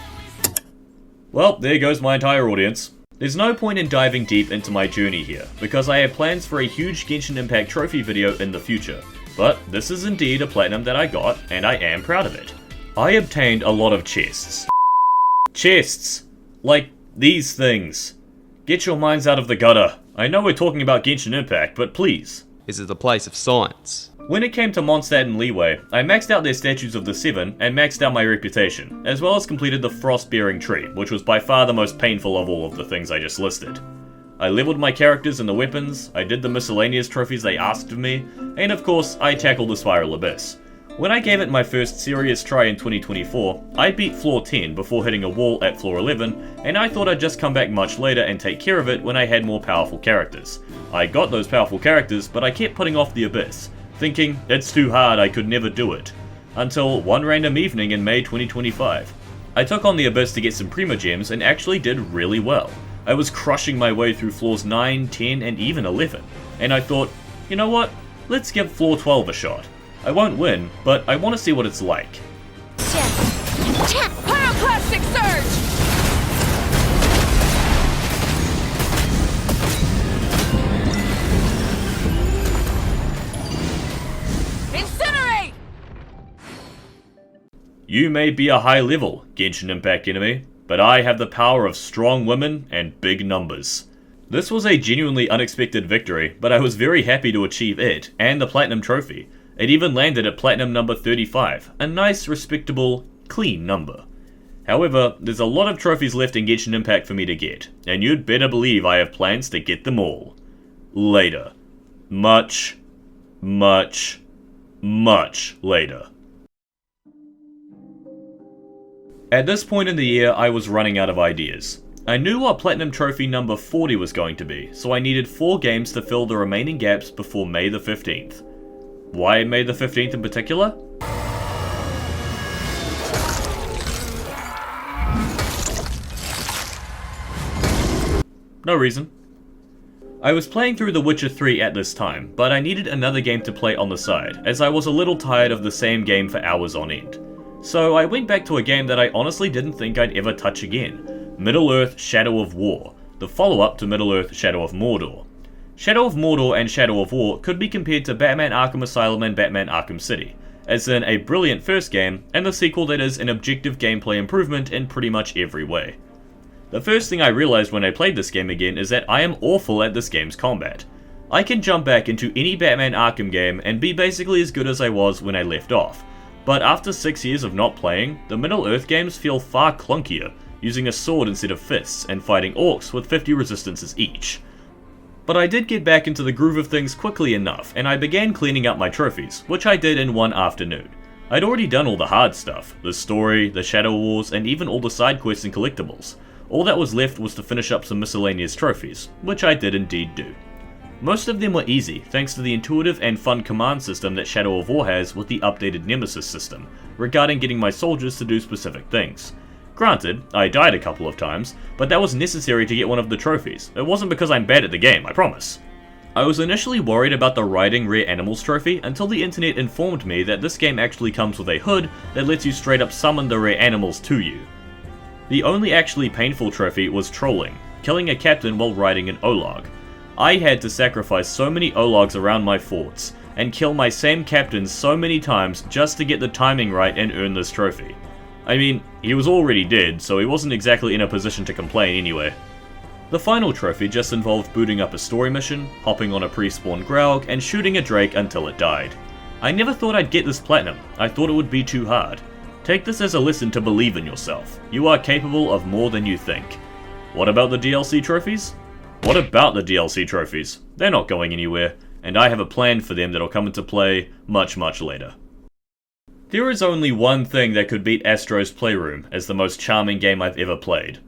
Well, there goes my entire audience. There's no point in diving deep into my journey here, because I have plans for a huge Genshin Impact trophy video in the future. But this is indeed a platinum that I got, and I am proud of it. I obtained a lot of chests. Chests! Like these things. Get your minds out of the gutter. I know we're talking about Genshin Impact, but please. Is it the place of science? When it came to Mondstadt and Leeway, I maxed out their statues of the Seven and maxed out my reputation, as well as completed the Frost-bearing tree, which was by far the most painful of all of the things I just listed. I leveled my characters and the weapons, I did the miscellaneous trophies they asked of me, and of course, I tackled the Spiral Abyss. When I gave it my first serious try in 2024, I beat floor 10 before hitting a wall at floor 11, and I thought I'd just come back much later and take care of it when I had more powerful characters. I got those powerful characters, but I kept putting off the Abyss, thinking it's too hard, I could never do it. Until one random evening in May 2025. I took on the Abyss to get some Primogems and actually did really well. I was crushing my way through floors 9, 10, and even 11, and I thought, you know what, let's give floor 12 a shot. I won't win, but I want to see what it's like. Pyroclastic Surge! Incinerate! You may be a high level Genshin Impact enemy, but I have the power of strong women and big numbers. This was a genuinely unexpected victory, but I was very happy to achieve it, and the Platinum Trophy. It even landed at Platinum number 35, a nice, respectable, clean number. However, there's a lot of trophies left in Genshin Impact for me to get, and you'd better believe I have plans to get them all. Later. Much, much, much later. At this point in the year, I was running out of ideas. I knew what Platinum Trophy number 40 was going to be, so I needed 4 games to fill the remaining gaps before May the 15th. Why May the 15th in particular? No reason. I was playing through The Witcher 3 at this time, but I needed another game to play on the side, as I was a little tired of the same game for hours on end. So I went back to a game that I honestly didn't think I'd ever touch again, Middle-earth Shadow of War, the follow-up to Middle-earth Shadow of Mordor. Shadow of Mordor and Shadow of War could be compared to Batman Arkham Asylum and Batman Arkham City, as in a brilliant first game, and the sequel that is an objective gameplay improvement in pretty much every way. The first thing I realized when I played this game again is that I am awful at this game's combat. I can jump back into any Batman Arkham game and be basically as good as I was when I left off, but after 6 years of not playing, the Middle-earth games feel far clunkier, using a sword instead of fists and fighting orcs with 50 resistances each. But I did get back into the groove of things quickly enough, and I began cleaning up my trophies, which I did in one afternoon. I'd already done all the hard stuff, the story, the Shadow Wars, and even all the side quests and collectibles. All that was left was to finish up some miscellaneous trophies, which I did indeed do. Most of them were easy, thanks to the intuitive and fun command system that Shadow of War has with the updated Nemesis system, regarding getting my soldiers to do specific things. Granted, I died a couple of times, but that was necessary to get one of the trophies. It wasn't because I'm bad at the game, I promise. I was initially worried about the Riding Rare Animals trophy until the internet informed me that this game actually comes with a hood that lets you straight up summon the rare animals to you. The only actually painful trophy was trolling, killing a captain while riding an Olog. I had to sacrifice so many Ologs around my forts, and kill my same captain so many times just to get the timing right and earn this trophy. I mean, he was already dead, so he wasn't exactly in a position to complain anyway. The final trophy just involved booting up a story mission, hopping on a pre-spawn Graug, and shooting a Drake until it died. I never thought I'd get this platinum, I thought it would be too hard. Take this as a lesson to believe in yourself. You are capable of more than you think. What about the DLC trophies? What about the DLC trophies? They're not going anywhere, and I have a plan for them that'll come into play much later. There is only one thing that could beat Astro's Playroom as the most charming game I've ever played.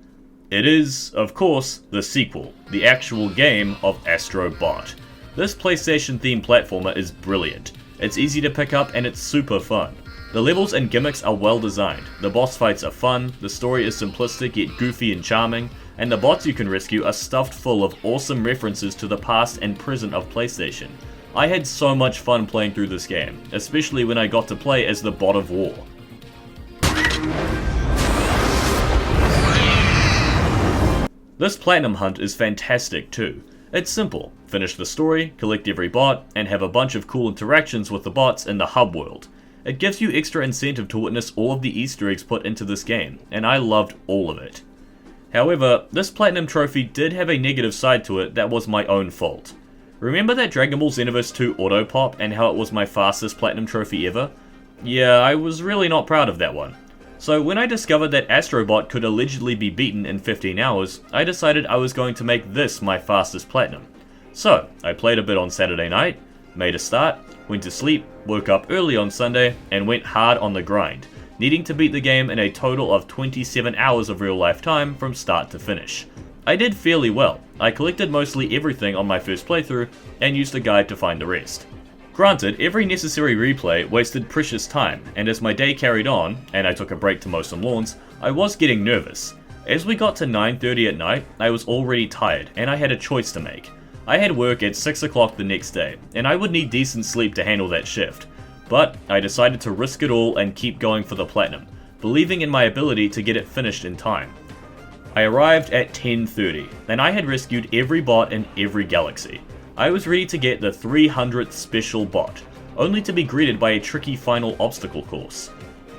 It is, of course, the sequel, the actual game of Astro Bot. This PlayStation-themed platformer is brilliant. It's easy to pick up and it's super fun. The levels and gimmicks are well designed, the boss fights are fun, the story is simplistic yet goofy and charming, and the bots you can rescue are stuffed full of awesome references to the past and present of PlayStation. I had so much fun playing through this game, especially when I got to play as the Bot of War. This Platinum hunt is fantastic too. It's simple, finish the story, collect every bot, and have a bunch of cool interactions with the bots in the hub world. It gives you extra incentive to witness all of the Easter eggs put into this game, and I loved all of it. However, this Platinum trophy did have a negative side to it that was my own fault. Remember that Dragon Ball Xenoverse 2 auto pop and how it was my fastest Platinum trophy ever? Yeah, I was really not proud of that one. So when I discovered that Astro Bot could allegedly be beaten in 15 hours, I decided I was going to make this my fastest Platinum. So, I played a bit on Saturday night, made a start, went to sleep, woke up early on Sunday, and went hard on the grind, needing to beat the game in a total of 27 hours of real life time from start to finish. I did fairly well. I collected mostly everything on my first playthrough, and used a guide to find the rest. Granted, every necessary replay wasted precious time, and as my day carried on, and I took a break to mow some lawns, I was getting nervous. As we got to 9:30 at night, I was already tired, and I had a choice to make. I had work at 6 o'clock the next day, and I would need decent sleep to handle that shift. But I decided to risk it all and keep going for the Platinum, believing in my ability to get it finished in time. I arrived at 10:30, and I had rescued every bot in every galaxy. I was ready to get the 300th special bot, only to be greeted by a tricky final obstacle course.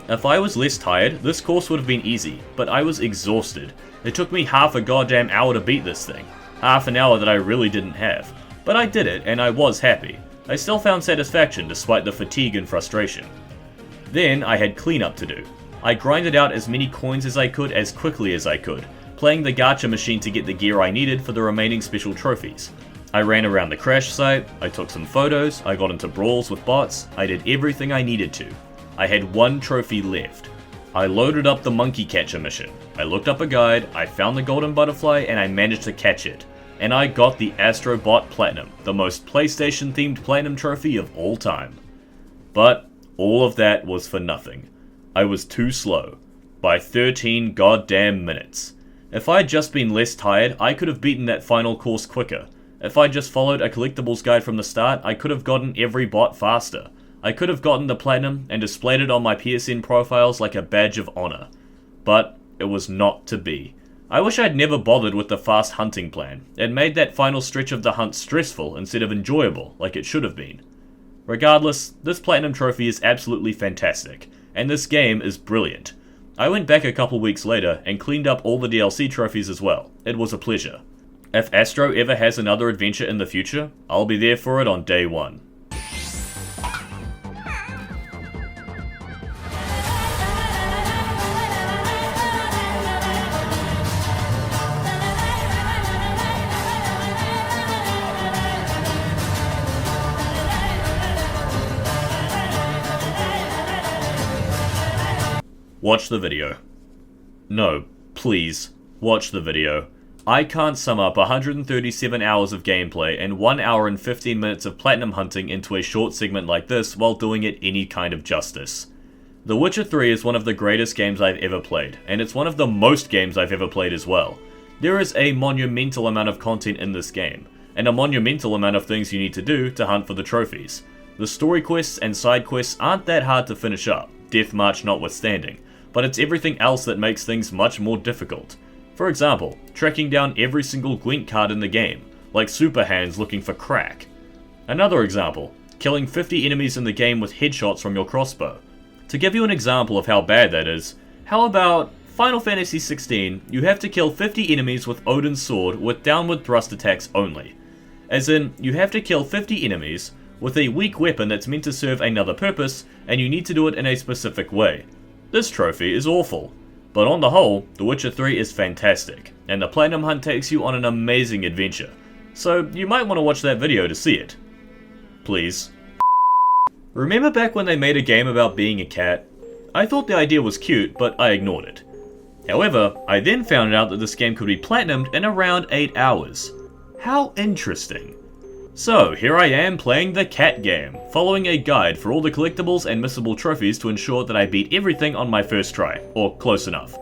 If I was less tired, this course would have been easy, but I was exhausted. It took me half a goddamn hour to beat this thing. Half an hour that I really didn't have. But I did it, and I was happy. I still found satisfaction despite the fatigue and frustration. Then I had cleanup to do. I grinded out as many coins as I could as quickly as I could, playing the gacha machine to get the gear I needed for the remaining special trophies. I ran around the crash site, I took some photos, I got into brawls with bots, I did everything I needed to. I had one trophy left. I loaded up the monkey catcher mission. I looked up a guide, I found the golden butterfly, and I managed to catch it. And I got the Astro Bot Platinum, the most PlayStation themed Platinum trophy of all time. But all of that was for nothing. I was too slow. By 13 goddamn minutes. If I had just been less tired, I could have beaten that final course quicker. If I just followed a collectibles guide from the start, I could have gotten every bot faster. I could have gotten the Platinum and displayed it on my PSN profiles like a badge of honor. But it was not to be. I wish I'd never bothered with the fast hunting plan. It made that final stretch of the hunt stressful instead of enjoyable, like it should have been. Regardless, this Platinum trophy is absolutely fantastic, and this game is brilliant. I went back a couple weeks later and cleaned up all the DLC trophies as well. It was a pleasure. If Astro ever has another adventure in the future, I'll be there for it on day one. Watch the video. No, please, watch the video. I can't sum up 137 hours of gameplay and 1 hour and 15 minutes of platinum hunting into a short segment like this while doing it any kind of justice. The Witcher 3 is one of the greatest games I've ever played, and it's one of the most games I've ever played as well. There is a monumental amount of content in this game, and a monumental amount of things you need to do to hunt for the trophies. The story quests and side quests aren't that hard to finish up, Death March notwithstanding, but it's everything else that makes things much more difficult. For example, tracking down every single Gwent card in the game, like Super Hands looking for crack. Another example, killing 50 enemies in the game with headshots from your crossbow. To give you an example of how bad that is, how about Final Fantasy XVI, you have to kill 50 enemies with Odin's sword with downward thrust attacks only. As in, you have to kill 50 enemies with a weak weapon that's meant to serve another purpose, and you need to do it in a specific way. This trophy is awful. But on the whole, The Witcher 3 is fantastic, and the Platinum Hunt takes you on an amazing adventure. So you might want to watch that video to see it. Please. Remember back when they made a game about being a cat? I thought the idea was cute, but I ignored it. However, I then found out that this game could be platinumed in around 8 hours. How interesting. So here I am playing the cat game, following a guide for all the collectibles and missable trophies to ensure that I beat everything on my first try, or close enough.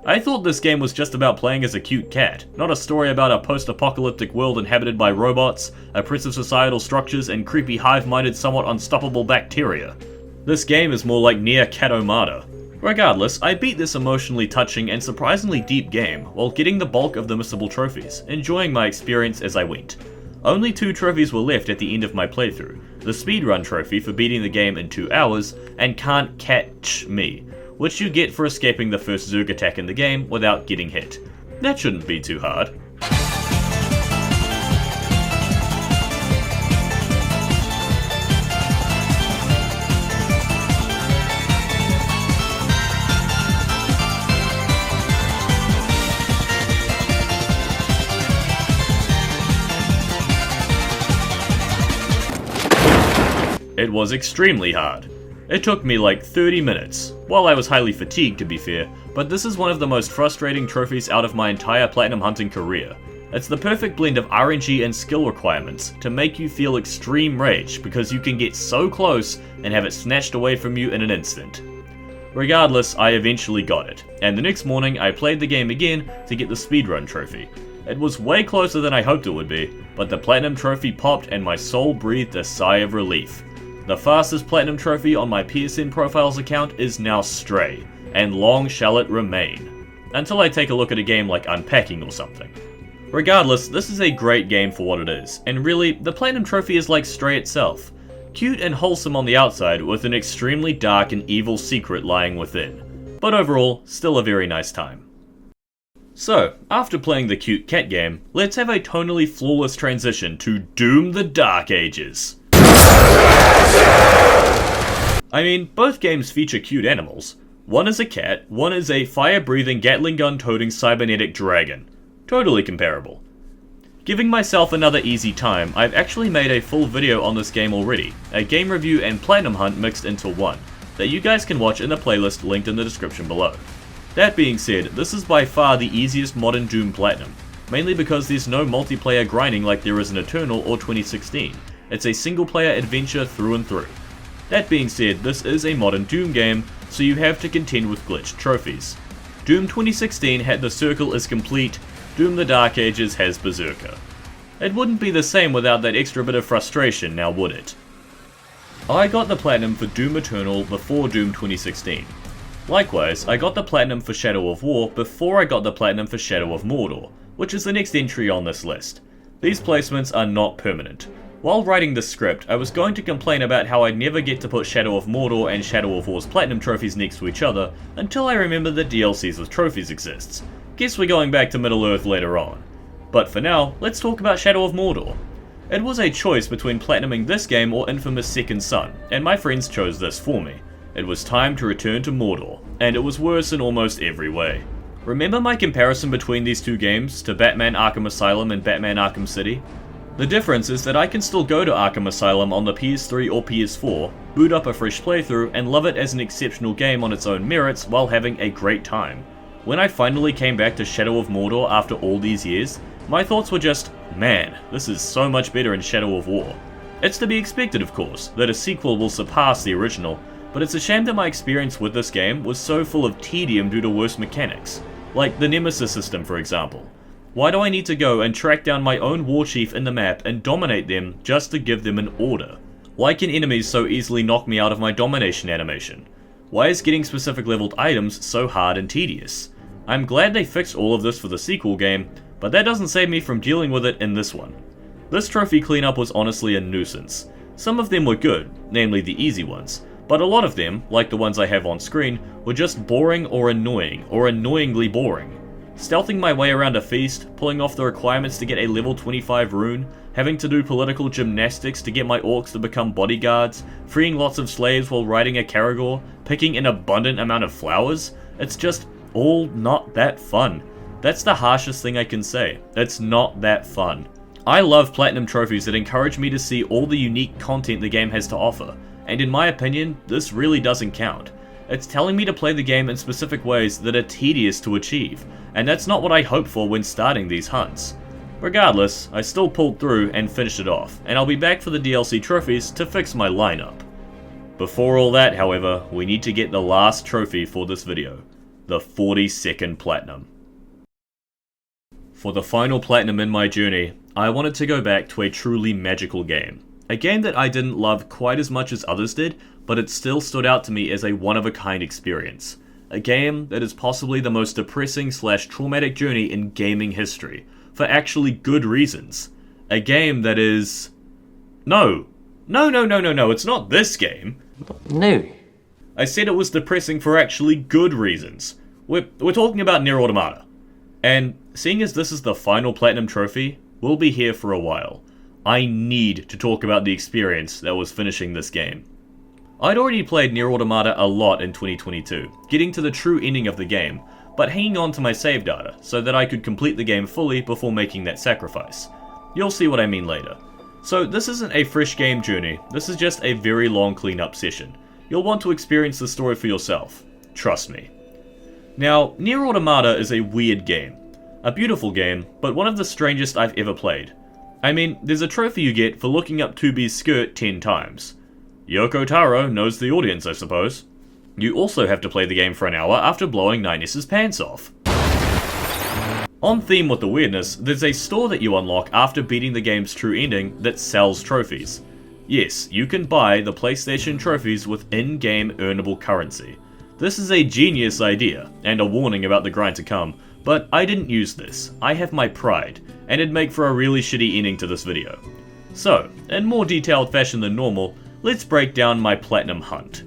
I thought this game was just about playing as a cute cat, not a story about a post-apocalyptic world inhabited by robots, oppressive societal structures, and creepy hive-minded somewhat unstoppable bacteria. This game is more like Nier Automata. Regardless, I beat this emotionally touching and surprisingly deep game while getting the bulk of the missable trophies, enjoying my experience as I went. Only 2 trophies were left at the end of my playthrough, the speedrun trophy for beating the game in 2 hours, and Can't Catch Me, which you get for escaping the first Zerg attack in the game without getting hit. That shouldn't be too hard. It was extremely hard. It took me like 30 minutes, while I was highly fatigued to be fair, but this is one of the most frustrating trophies out of my entire platinum hunting career. It's the perfect blend of RNG and skill requirements to make you feel extreme rage because you can get so close and have it snatched away from you in an instant. Regardless, I eventually got it, and the next morning I played the game again to get the speedrun trophy. It was way closer than I hoped it would be, but the platinum trophy popped and my soul breathed a sigh of relief. The fastest platinum trophy on my PSN Profiles account is now Stray, and long shall it remain. Until I take a look at a game like Unpacking or something. Regardless, this is a great game for what it is, and really, the platinum trophy is like Stray itself. Cute and wholesome on the outside, with an extremely dark and evil secret lying within. But overall, still a very nice time. So, after playing the cute cat game, let's have a tonally flawless transition to Doom the Dark Ages. I mean, both games feature cute animals. One is a cat, one is a fire-breathing Gatling gun-toting cybernetic dragon. Totally comparable. Giving myself another easy time, I've actually made a full video on this game already, a game review and platinum hunt mixed into one, that you guys can watch in the playlist linked in the description below. That being said, this is by far the easiest modern Doom platinum, mainly because there's no multiplayer grinding like there is in Eternal or 2016. It's a single-player adventure through and through. That being said, this is a modern Doom game, so you have to contend with glitched trophies. Doom 2016 had the Circle is Complete, Doom the Dark Ages has Berserker. It wouldn't be the same without that extra bit of frustration, now would it? I got the platinum for Doom Eternal before Doom 2016. Likewise, I got the platinum for Shadow of War before I got the platinum for Shadow of Mordor, which is the next entry on this list. These placements are not permanent. While writing this script, I was going to complain about how I'd never get to put Shadow of Mordor and Shadow of War's platinum trophies next to each other until I remembered that DLCs with trophies exists. Guess we're going back to Middle-earth later on. But for now, let's talk about Shadow of Mordor. It was a choice between platinuming this game or Infamous Second Son, and my friends chose this for me. It was time to return to Mordor, and it was worse in almost every way. Remember my comparison between these two games to Batman Arkham Asylum and Batman Arkham City? The difference is that I can still go to Arkham Asylum on the PS3 or PS4, boot up a fresh playthrough, and love it as an exceptional game on its own merits while having a great time. When I finally came back to Shadow of Mordor after all these years, my thoughts were just, man, this is so much better in Shadow of War. It's to be expected, of course, that a sequel will surpass the original, but it's a shame that my experience with this game was so full of tedium due to worse mechanics, like the Nemesis system for example. Why do I need to go and track down my own war chief in the map and dominate them just to give them an order? Why can enemies so easily knock me out of my domination animation? Why is getting specific leveled items so hard and tedious? I'm glad they fixed all of this for the sequel game, but that doesn't save me from dealing with it in this one. This trophy cleanup was honestly a nuisance. Some of them were good, namely the easy ones, but a lot of them, like the ones I have on screen, were just boring or annoyingly boring. Stealthing my way around a feast, pulling off the requirements to get a level 25 rune, having to do political gymnastics to get my orcs to become bodyguards, freeing lots of slaves while riding a Caragor, picking an abundant amount of flowers, it's just all not that fun. That's the harshest thing I can say. It's not that fun. I love platinum trophies that encourage me to see all the unique content the game has to offer, and in my opinion, this really doesn't count. It's telling me to play the game in specific ways that are tedious to achieve, and that's not what I hoped for when starting these hunts. Regardless, I still pulled through and finished it off, and I'll be back for the DLC trophies to fix my lineup. Before all that, however, we need to get the last trophy for this video, the 42nd Platinum. For the final Platinum in my journey, I wanted to go back to a truly magical game. A game that I didn't love quite as much as others did, but it still stood out to me as a one-of-a-kind experience. A game that is possibly the most depressing / traumatic journey in gaming history, for actually good reasons. A game that is... No, it's not this game. No. I said it was depressing for actually good reasons. We're talking about Nier Automata. And seeing as this is the final Platinum trophy, we'll be here for a while. I need to talk about the experience that was finishing this game. I'd already played Nier Automata a lot in 2022, getting to the true ending of the game, but hanging on to my save data so that I could complete the game fully before making that sacrifice. You'll see what I mean later. So this isn't a fresh game journey, this is just a very long cleanup session. You'll want to experience the story for yourself, trust me. Now, Nier Automata is a weird game. A beautiful game, but one of the strangest I've ever played. I mean, there's a trophy you get for looking up 2B's skirt 10 times. Yoko Taro knows the audience, I suppose. You also have to play the game for an hour after blowing 9S's pants off. On theme with the weirdness, there's a store that you unlock after beating the game's true ending that sells trophies. Yes, you can buy the PlayStation trophies with in-game earnable currency. This is a genius idea, and a warning about the grind to come, but I didn't use this. I have my pride, and it'd make for a really shitty ending to this video. So, in more detailed fashion than normal, let's break down my Platinum hunt.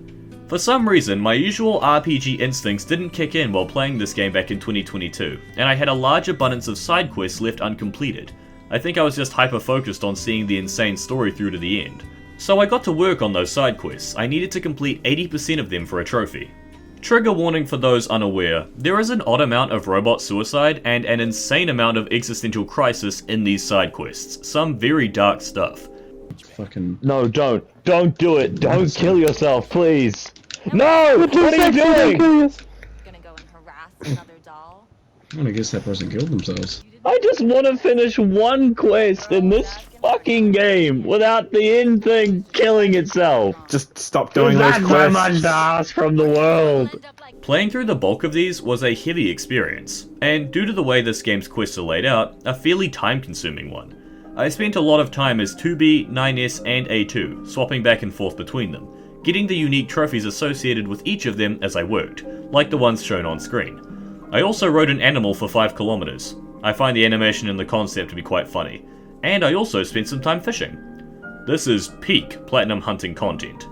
For some reason, my usual RPG instincts didn't kick in while playing this game back in 2022, and I had a large abundance of side quests left uncompleted. I think I was just hyper-focused on seeing the insane story through to the end. So I got to work on those side quests. I needed to complete 80% of them for a trophy. Trigger warning for those unaware, there is an odd amount of robot suicide and an insane amount of existential crisis in these side quests. Some very dark stuff. Fucking... No, don't do it. Don't kill yourself, please. No! What are you doing? Gonna go and harass another doll? Well, I guess that person killed themselves. I just want to finish one quest in this fucking game without the end thing killing itself. Just stop doing those quests. That's so much to ask from the world. Playing through the bulk of these was a heavy experience, and due to the way this game's quests are laid out, a fairly time-consuming one. I spent a lot of time as 2B, 9S, and A2, swapping back and forth between them, getting the unique trophies associated with each of them as I worked, like the ones shown on screen. I also rode an animal for 5 kilometers. I find the animation and the concept to be quite funny, and I also spent some time fishing. This is peak Platinum hunting content.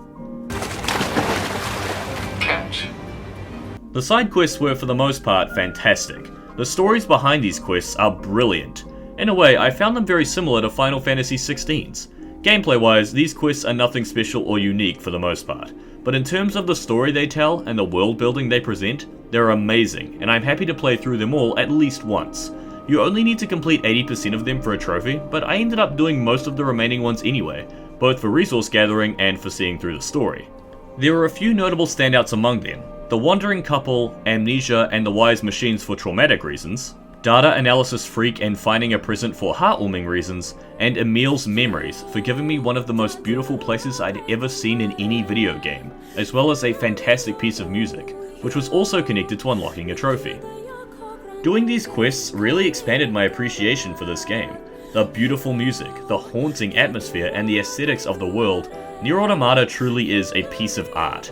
The side quests were for the most part fantastic. The stories behind these quests are brilliant. In a way, I found them very similar to Final Fantasy XVI's. Gameplay-wise, these quests are nothing special or unique for the most part, but in terms of the story they tell and the world building they present, they're amazing, and I'm happy to play through them all at least once. You only need to complete 80% of them for a trophy, but I ended up doing most of the remaining ones anyway, both for resource gathering and for seeing through the story. There are a few notable standouts among them: the Wandering Couple, Amnesia, and the Wise Machines for traumatic reasons, Data Analysis Freak and Finding a Present for heartwarming reasons, and Emil's Memories for giving me one of the most beautiful places I'd ever seen in any video game, as well as a fantastic piece of music, which was also connected to unlocking a trophy. Doing these quests really expanded my appreciation for this game. The beautiful music, the haunting atmosphere, and the aesthetics of the world, Nier Automata truly is a piece of art.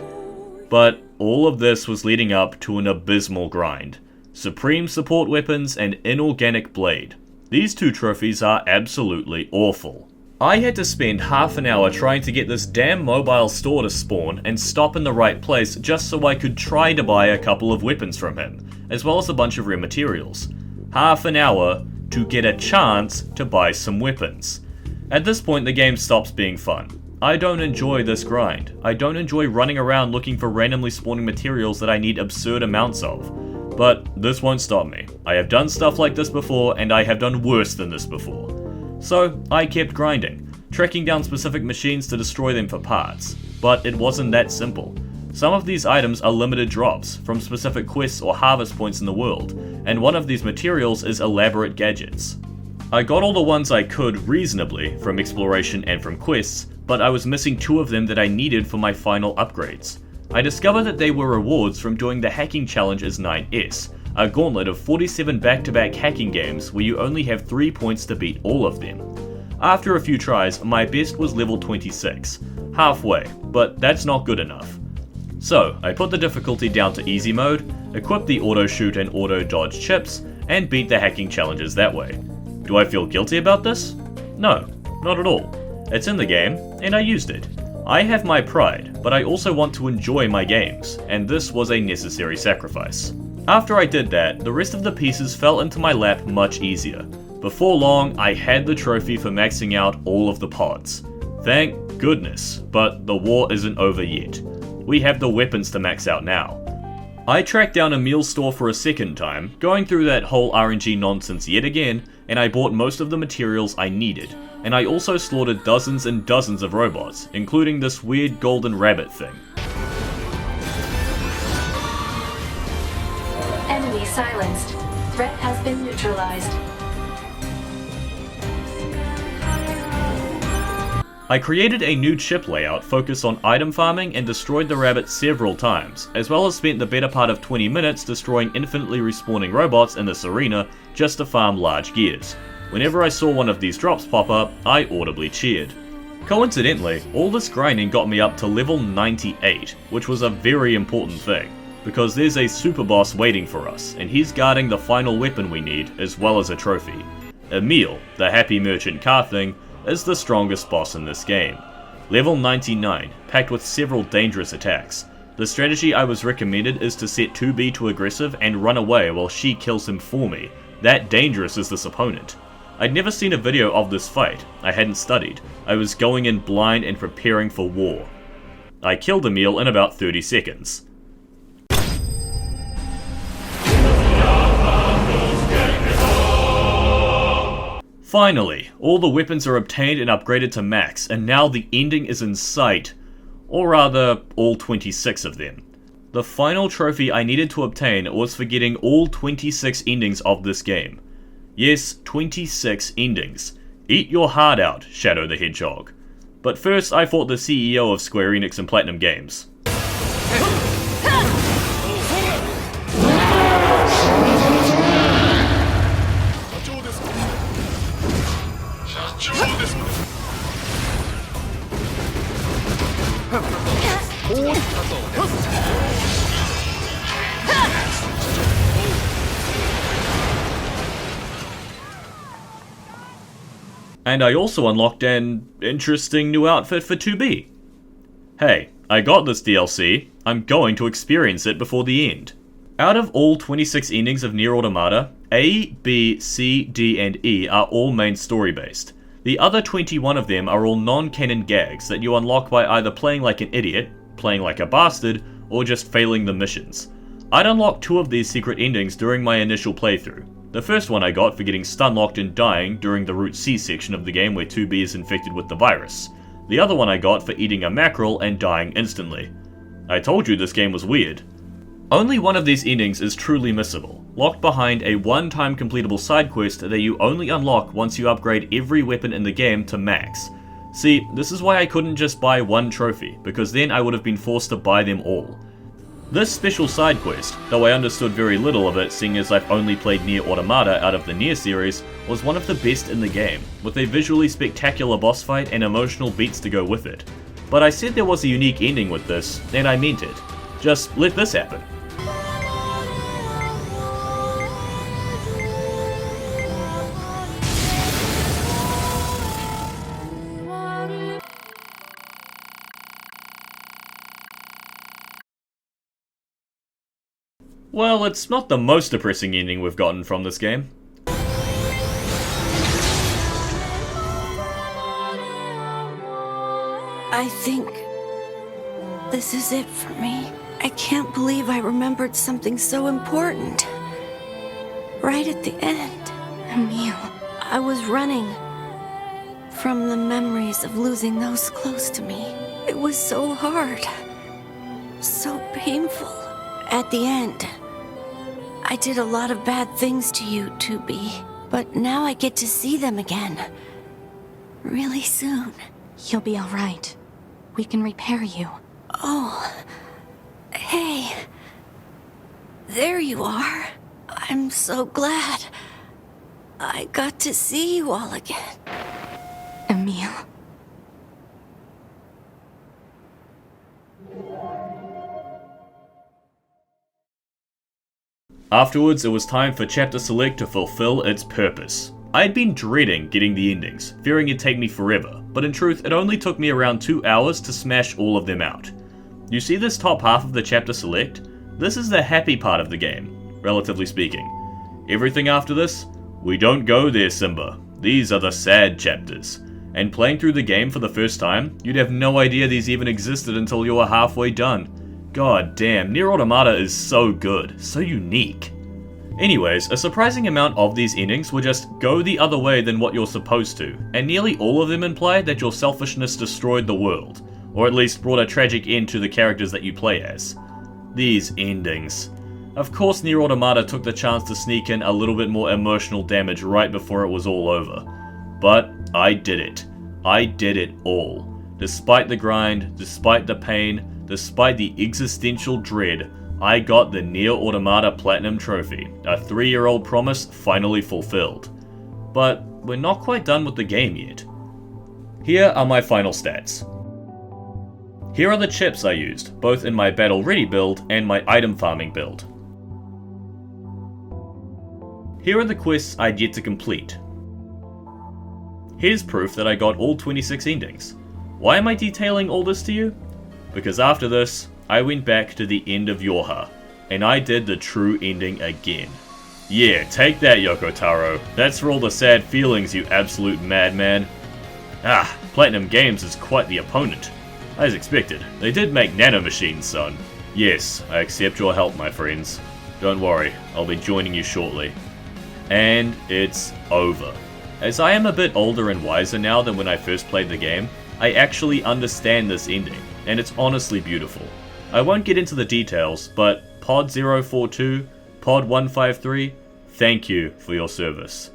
But all of this was leading up to an abysmal grind. Supreme Support Weapons and Inorganic Blade. These two trophies are absolutely awful. I had to spend half an hour trying to get this damn mobile store to spawn and stop in the right place just so I could try to buy a couple of weapons from him, as well as a bunch of rare materials. half an hour to get a chance to buy some weapons. At this point the game stops being fun. I don't enjoy this grind. I don't enjoy running around looking for randomly spawning materials that I need absurd amounts of. But this won't stop me. I have done stuff like this before, and I have done worse than this before. So I kept grinding, tracking down specific machines to destroy them for parts. But it wasn't that simple. Some of these items are limited drops from specific quests or harvest points in the world, and one of these materials is elaborate gadgets. I got all the ones I could reasonably from exploration and from quests, but I was missing 2 of them that I needed for my final upgrades. I discovered that they were rewards from doing the hacking challenge as 9S, a gauntlet of 47 back-to-back hacking games where you only have 3 points to beat all of them. After a few tries, my best was level 26, halfway, but that's not good enough. So I put the difficulty down to easy mode, equipped the auto shoot and auto dodge chips, and beat the hacking challenges that way. Do I feel guilty about this? No, not at all. It's in the game, and I used it. I have my pride, but I also want to enjoy my games, and this was a necessary sacrifice. After I did that, the rest of the pieces fell into my lap much easier. Before long, I had the trophy for maxing out all of the pods. Thank goodness, but the war isn't over yet. We have the weapons to max out now. I tracked down a meal store for a second time, going through that whole RNG nonsense yet again, and I bought most of the materials I needed, and I also slaughtered dozens and dozens of robots, including this weird golden rabbit thing. Enemy silenced. Threat has been neutralized. I created a new chip layout focused on item farming and destroyed the rabbit several times, as well as spent the better part of 20 minutes destroying infinitely respawning robots in this arena just to farm large gears. Whenever I saw one of these drops pop up, I audibly cheered. Coincidentally, all this grinding got me up to level 98, which was a very important thing, because there's a super boss waiting for us, and he's guarding the final weapon we need, as well as a trophy. Emil, the happy merchant car thing, is the strongest boss in this game. Level 99, packed with several dangerous attacks. The strategy I was recommended is to set 2B to aggressive and run away while she kills him for me. That dangerous is this opponent. I'd never seen a video of this fight, I hadn't studied. I was going in blind and preparing for war. I killed Emil in about 30 seconds. Finally, all the weapons are obtained and upgraded to max, and now the ending is in sight. Or rather, all 26 of them. The final trophy I needed to obtain was for getting all 26 endings of this game. Yes, 26 endings. Eat your heart out, Shadow the Hedgehog. But first I fought the CEO of Square Enix and Platinum Games. And I also unlocked an interesting new outfit for 2B. Hey, I got this DLC, I'm going to experience it before the end. Out of all 26 endings of Nier Automata, A, B, C, D, and E are all main story based. The other 21 of them are all non-canon gags that you unlock by either playing like an idiot, playing like a bastard, or just failing the missions. I'd unlocked 2 of these secret endings during my initial playthrough. The first one I got for getting stun-locked and dying during the Route C section of the game where 2B is infected with the virus. The other one I got for eating a mackerel and dying instantly. I told you this game was weird. Only one of these endings is truly missable, locked behind a one-time completable side quest that you only unlock once you upgrade every weapon in the game to max. See, this is why I couldn't just buy one trophy, because then I would have been forced to buy them all. This special side quest, though I understood very little of it seeing as I've only played Nier Automata out of the Nier series, was one of the best in the game, with a visually spectacular boss fight and emotional beats to go with it. But I said there was a unique ending with this, and I meant it. Just let this happen. Well, it's not the most depressing ending we've gotten from this game. I think this is it for me. I can't believe I remembered something so important. Right at the end. Emile, I was running from the memories of losing those close to me. It was so hard. So painful. At the end, I did a lot of bad things to you, 2B. But now I get to see them again. Really soon. You'll be alright. We can repair you. Oh. Hey. There you are. I'm so glad. I got to see you all again. Emile. Afterwards, it was time for Chapter Select to fulfill its purpose. I had been dreading getting the endings, fearing it'd take me forever, but in truth, it only took me around 2 hours to smash all of them out. You see this top half of the Chapter Select? This is the happy part of the game, relatively speaking. Everything after this? We don't go there, Simba. These are the sad chapters. And playing through the game for the first time, you'd have no idea these even existed until you were halfway done. God damn, Nier Automata is so good, so unique. Anyways, a surprising amount of these endings will just go the other way than what you're supposed to, and nearly all of them imply that your selfishness destroyed the world, or at least brought a tragic end to the characters that you play as. These endings. Of course Nier Automata took the chance to sneak in a little bit more emotional damage right before it was all over. But I did it. I did it all. Despite the grind, despite the pain, despite the existential dread, I got the Nier Automata Platinum Trophy, a 3-year-old promise finally fulfilled. But we're not quite done with the game yet. Here are my final stats. Here are the chips I used, both in my Battle Ready build and my item farming build. Here are the quests I'd yet to complete. Here's proof that I got all 26 endings. Why am I detailing all this to you? Because after this, I went back to the end of Yorha, and I did the true ending again. Yeah, take that, Yoko Taro. That's for all the sad feelings, you absolute madman. Ah, Platinum Games is quite the opponent. As expected, they did make nanomachines, son. Yes, I accept your help, my friends. Don't worry, I'll be joining you shortly. And it's over. As I am a bit older and wiser now than when I first played the game, I actually understand this ending, and it's honestly beautiful. I won't get into the details, but Pod 042, Pod 153, thank you for your service.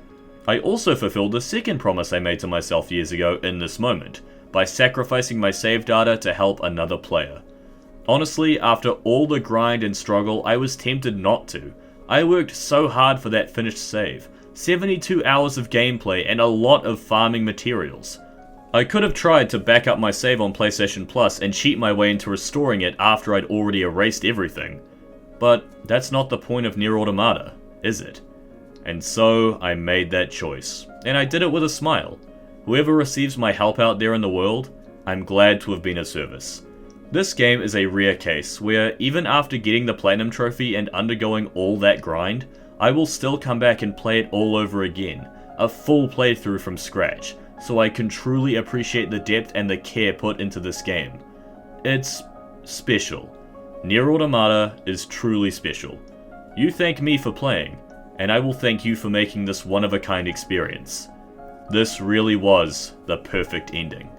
I also fulfilled the second promise I made to myself years ago in this moment, by sacrificing my save data to help another player. Honestly, after all the grind and struggle, I was tempted not to. I worked so hard for that finished save, 72 hours of gameplay and a lot of farming materials. I could have tried to back up my save on PlayStation Plus and cheat my way into restoring it after I'd already erased everything. But that's not the point of Nier Automata, is it? And so I made that choice, and I did it with a smile. Whoever receives my help out there in the world, I'm glad to have been of service. This game is a rare case where, even after getting the Platinum Trophy and undergoing all that grind, I will still come back and play it all over again, a full playthrough from scratch, so I can truly appreciate the depth and the care put into this game. It's special. Nier Automata is truly special. You thank me for playing, and I will thank you for making this one-of-a-kind experience. This really was the perfect ending.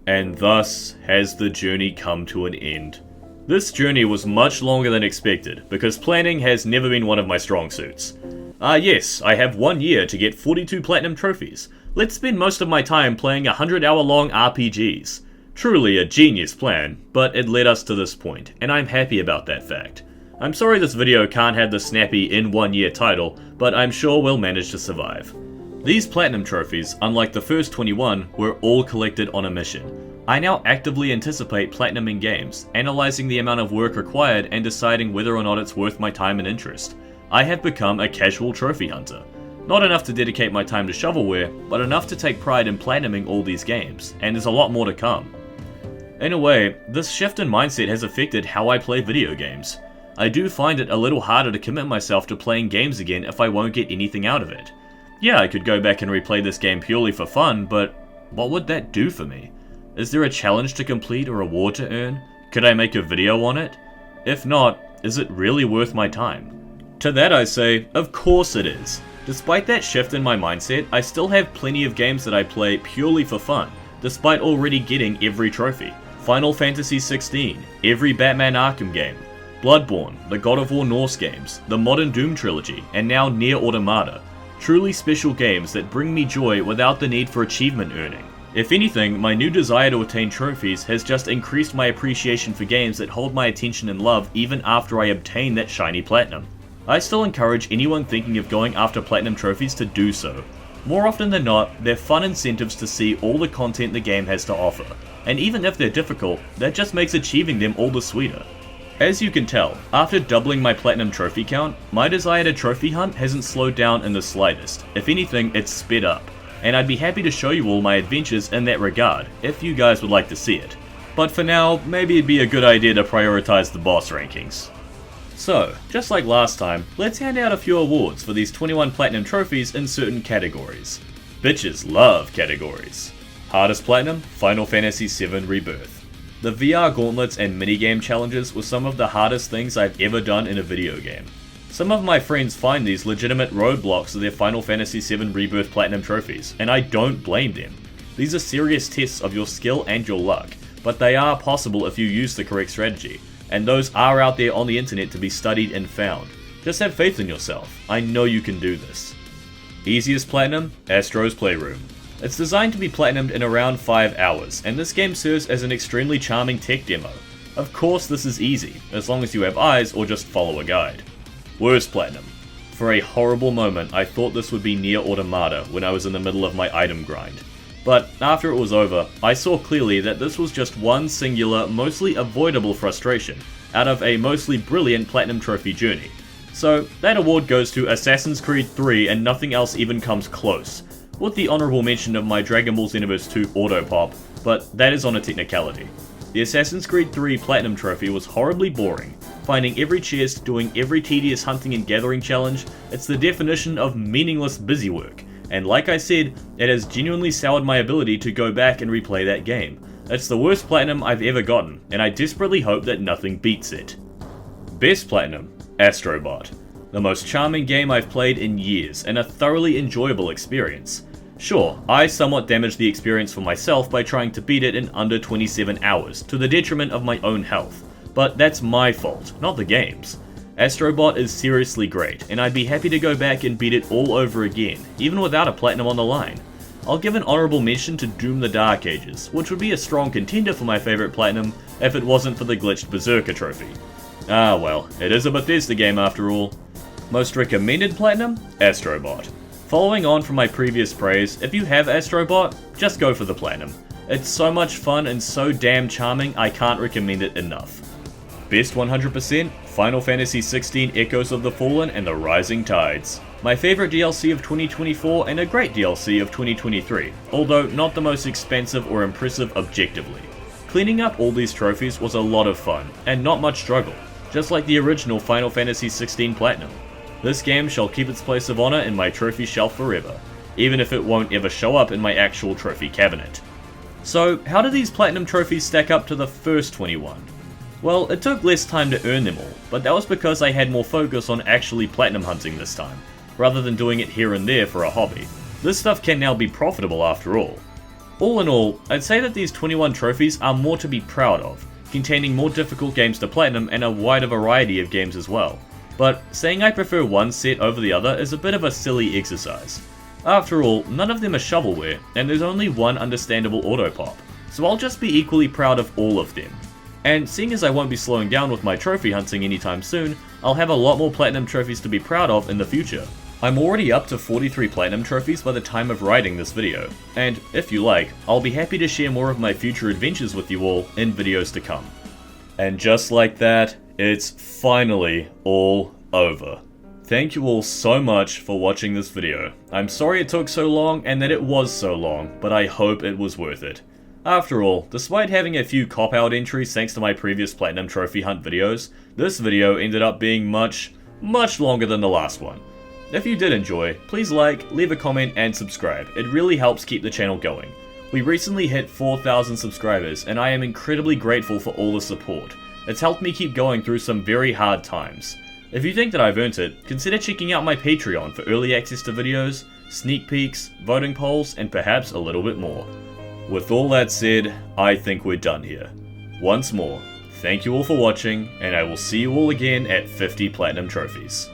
And thus has the journey come to an end. This journey was much longer than expected, because planning has never been one of my strong suits. Yes, I have 1 year to get 42 Platinum Trophies. Let's spend most of my time playing 100-hour-long RPGs. Truly a genius plan, but it led us to this point, and I'm happy about that fact. I'm sorry this video can't have the snappy in 1 year title, but I'm sure we'll manage to survive. These Platinum Trophies, unlike the first 21, were all collected on a mission. I now actively anticipate platinuming games, analysing the amount of work required and deciding whether or not it's worth my time and interest. I have become a casual trophy hunter. Not enough to dedicate my time to shovelware, but enough to take pride in platinuming all these games, and there's a lot more to come. In a way, this shift in mindset has affected how I play video games. I do find it a little harder to commit myself to playing games again if I won't get anything out of it. Yeah, I could go back and replay this game purely for fun, but what would that do for me? Is there a challenge to complete or a reward to earn? Could I make a video on it? If not, is it really worth my time? To that I say, of course it is. Despite that shift in my mindset, I still have plenty of games that I play purely for fun, despite already getting every trophy. Final Fantasy XVI, every Batman Arkham game, Bloodborne, the God of War Norse games, the modern Doom trilogy, and now Nier Automata. Truly special games that bring me joy without the need for achievement earning. If anything, my new desire to attain trophies has just increased my appreciation for games that hold my attention and love even after I obtain that shiny platinum. I still encourage anyone thinking of going after platinum trophies to do so. More often than not, they're fun incentives to see all the content the game has to offer, and even if they're difficult, that just makes achieving them all the sweeter. As you can tell, after doubling my platinum trophy count, my desire to trophy hunt hasn't slowed down in the slightest. If anything, it's sped up, and I'd be happy to show you all my adventures in that regard, if you guys would like to see it. But for now, maybe it'd be a good idea to prioritize the boss rankings. So, just like last time, let's hand out a few awards for these 21 platinum trophies in certain categories. Bitches love categories. Hardest platinum, Final Fantasy VII Rebirth. The VR gauntlets and minigame challenges were some of the hardest things I've ever done in a video game. Some of my friends find these legitimate roadblocks to their Final Fantasy VII Rebirth platinum trophies, and I don't blame them. These are serious tests of your skill and your luck, but they are possible if you use the correct strategy. And those are out there on the internet to be studied and found. Just have faith in yourself. I know you can do this. Easiest platinum, Astro's Playroom. It's designed to be platinumed in around 5 hours, and this game serves as an extremely charming tech demo. Of course this is easy, as long as you have eyes or just follow a guide. Worst platinum. For a horrible moment I thought this would be Nier Automata when I was in the middle of my item grind. But after it was over, I saw clearly that this was just one singular, mostly avoidable frustration out of a mostly brilliant platinum trophy journey. So that award goes to Assassin's Creed 3 and nothing else even comes close, with the honourable mention of my Dragon Ball Xenoverse 2 auto-pop, but that is on a technicality. The Assassin's Creed 3 platinum trophy was horribly boring, finding every chest, doing every tedious hunting and gathering challenge. It's the definition of meaningless busywork. And like I said, it has genuinely soured my ability to go back and replay that game. It's the worst platinum I've ever gotten, and I desperately hope that nothing beats it. Best platinum, Astro Bot. The most charming game I've played in years, and a thoroughly enjoyable experience. Sure, I somewhat damaged the experience for myself by trying to beat it in under 27 hours, to the detriment of my own health. But that's my fault, not the game's. Astro Bot is seriously great, and I'd be happy to go back and beat it all over again, even without a platinum on the line. I'll give an honourable mention to Doom the Dark Ages, which would be a strong contender for my favourite platinum if it wasn't for the glitched Berserker trophy. Ah well, it is a Bethesda game after all. Most recommended platinum? Astro Bot. Following on from my previous praise, if you have Astro Bot, just go for the platinum. It's so much fun and so damn charming I can't recommend it enough. Best 100%, Final Fantasy XVI Echoes of the Fallen and the Rising Tides. My favourite DLC of 2024 and a great DLC of 2023, although not the most expensive or impressive objectively. Cleaning up all these trophies was a lot of fun, and not much struggle, just like the original Final Fantasy XVI Platinum. This game shall keep its place of honour in my trophy shelf forever, even if it won't ever show up in my actual trophy cabinet. So, how do these Platinum trophies stack up to the first 21? Well, it took less time to earn them all, but that was because I had more focus on actually platinum hunting this time, rather than doing it here and there for a hobby. This stuff can now be profitable after all. All in all, I'd say that these 21 trophies are more to be proud of, containing more difficult games to platinum and a wider variety of games as well. But saying I prefer one set over the other is a bit of a silly exercise. After all, none of them are shovelware, and there's only one understandable auto-pop, so I'll just be equally proud of all of them. And seeing as I won't be slowing down with my trophy hunting anytime soon, I'll have a lot more platinum trophies to be proud of in the future. I'm already up to 43 platinum trophies by the time of writing this video, and if you like, I'll be happy to share more of my future adventures with you all in videos to come. And just like that, it's finally all over. Thank you all so much for watching this video. I'm sorry it took so long and that it was so long, but I hope it was worth it. After all, despite having a few cop-out entries thanks to my previous Platinum Trophy Hunt videos, this video ended up being much longer than the last one. If you did enjoy, please like, leave a comment, and subscribe. It really helps keep the channel going. We recently hit 4,000 subscribers, and I am incredibly grateful for all the support. It's helped me keep going through some very hard times. If you think that I've earned it, consider checking out my Patreon for early access to videos, sneak peeks, voting polls, and perhaps a little bit more. With all that said, I think we're done here. Once more, thank you all for watching, and I will see you all again at 50 Platinum Trophies.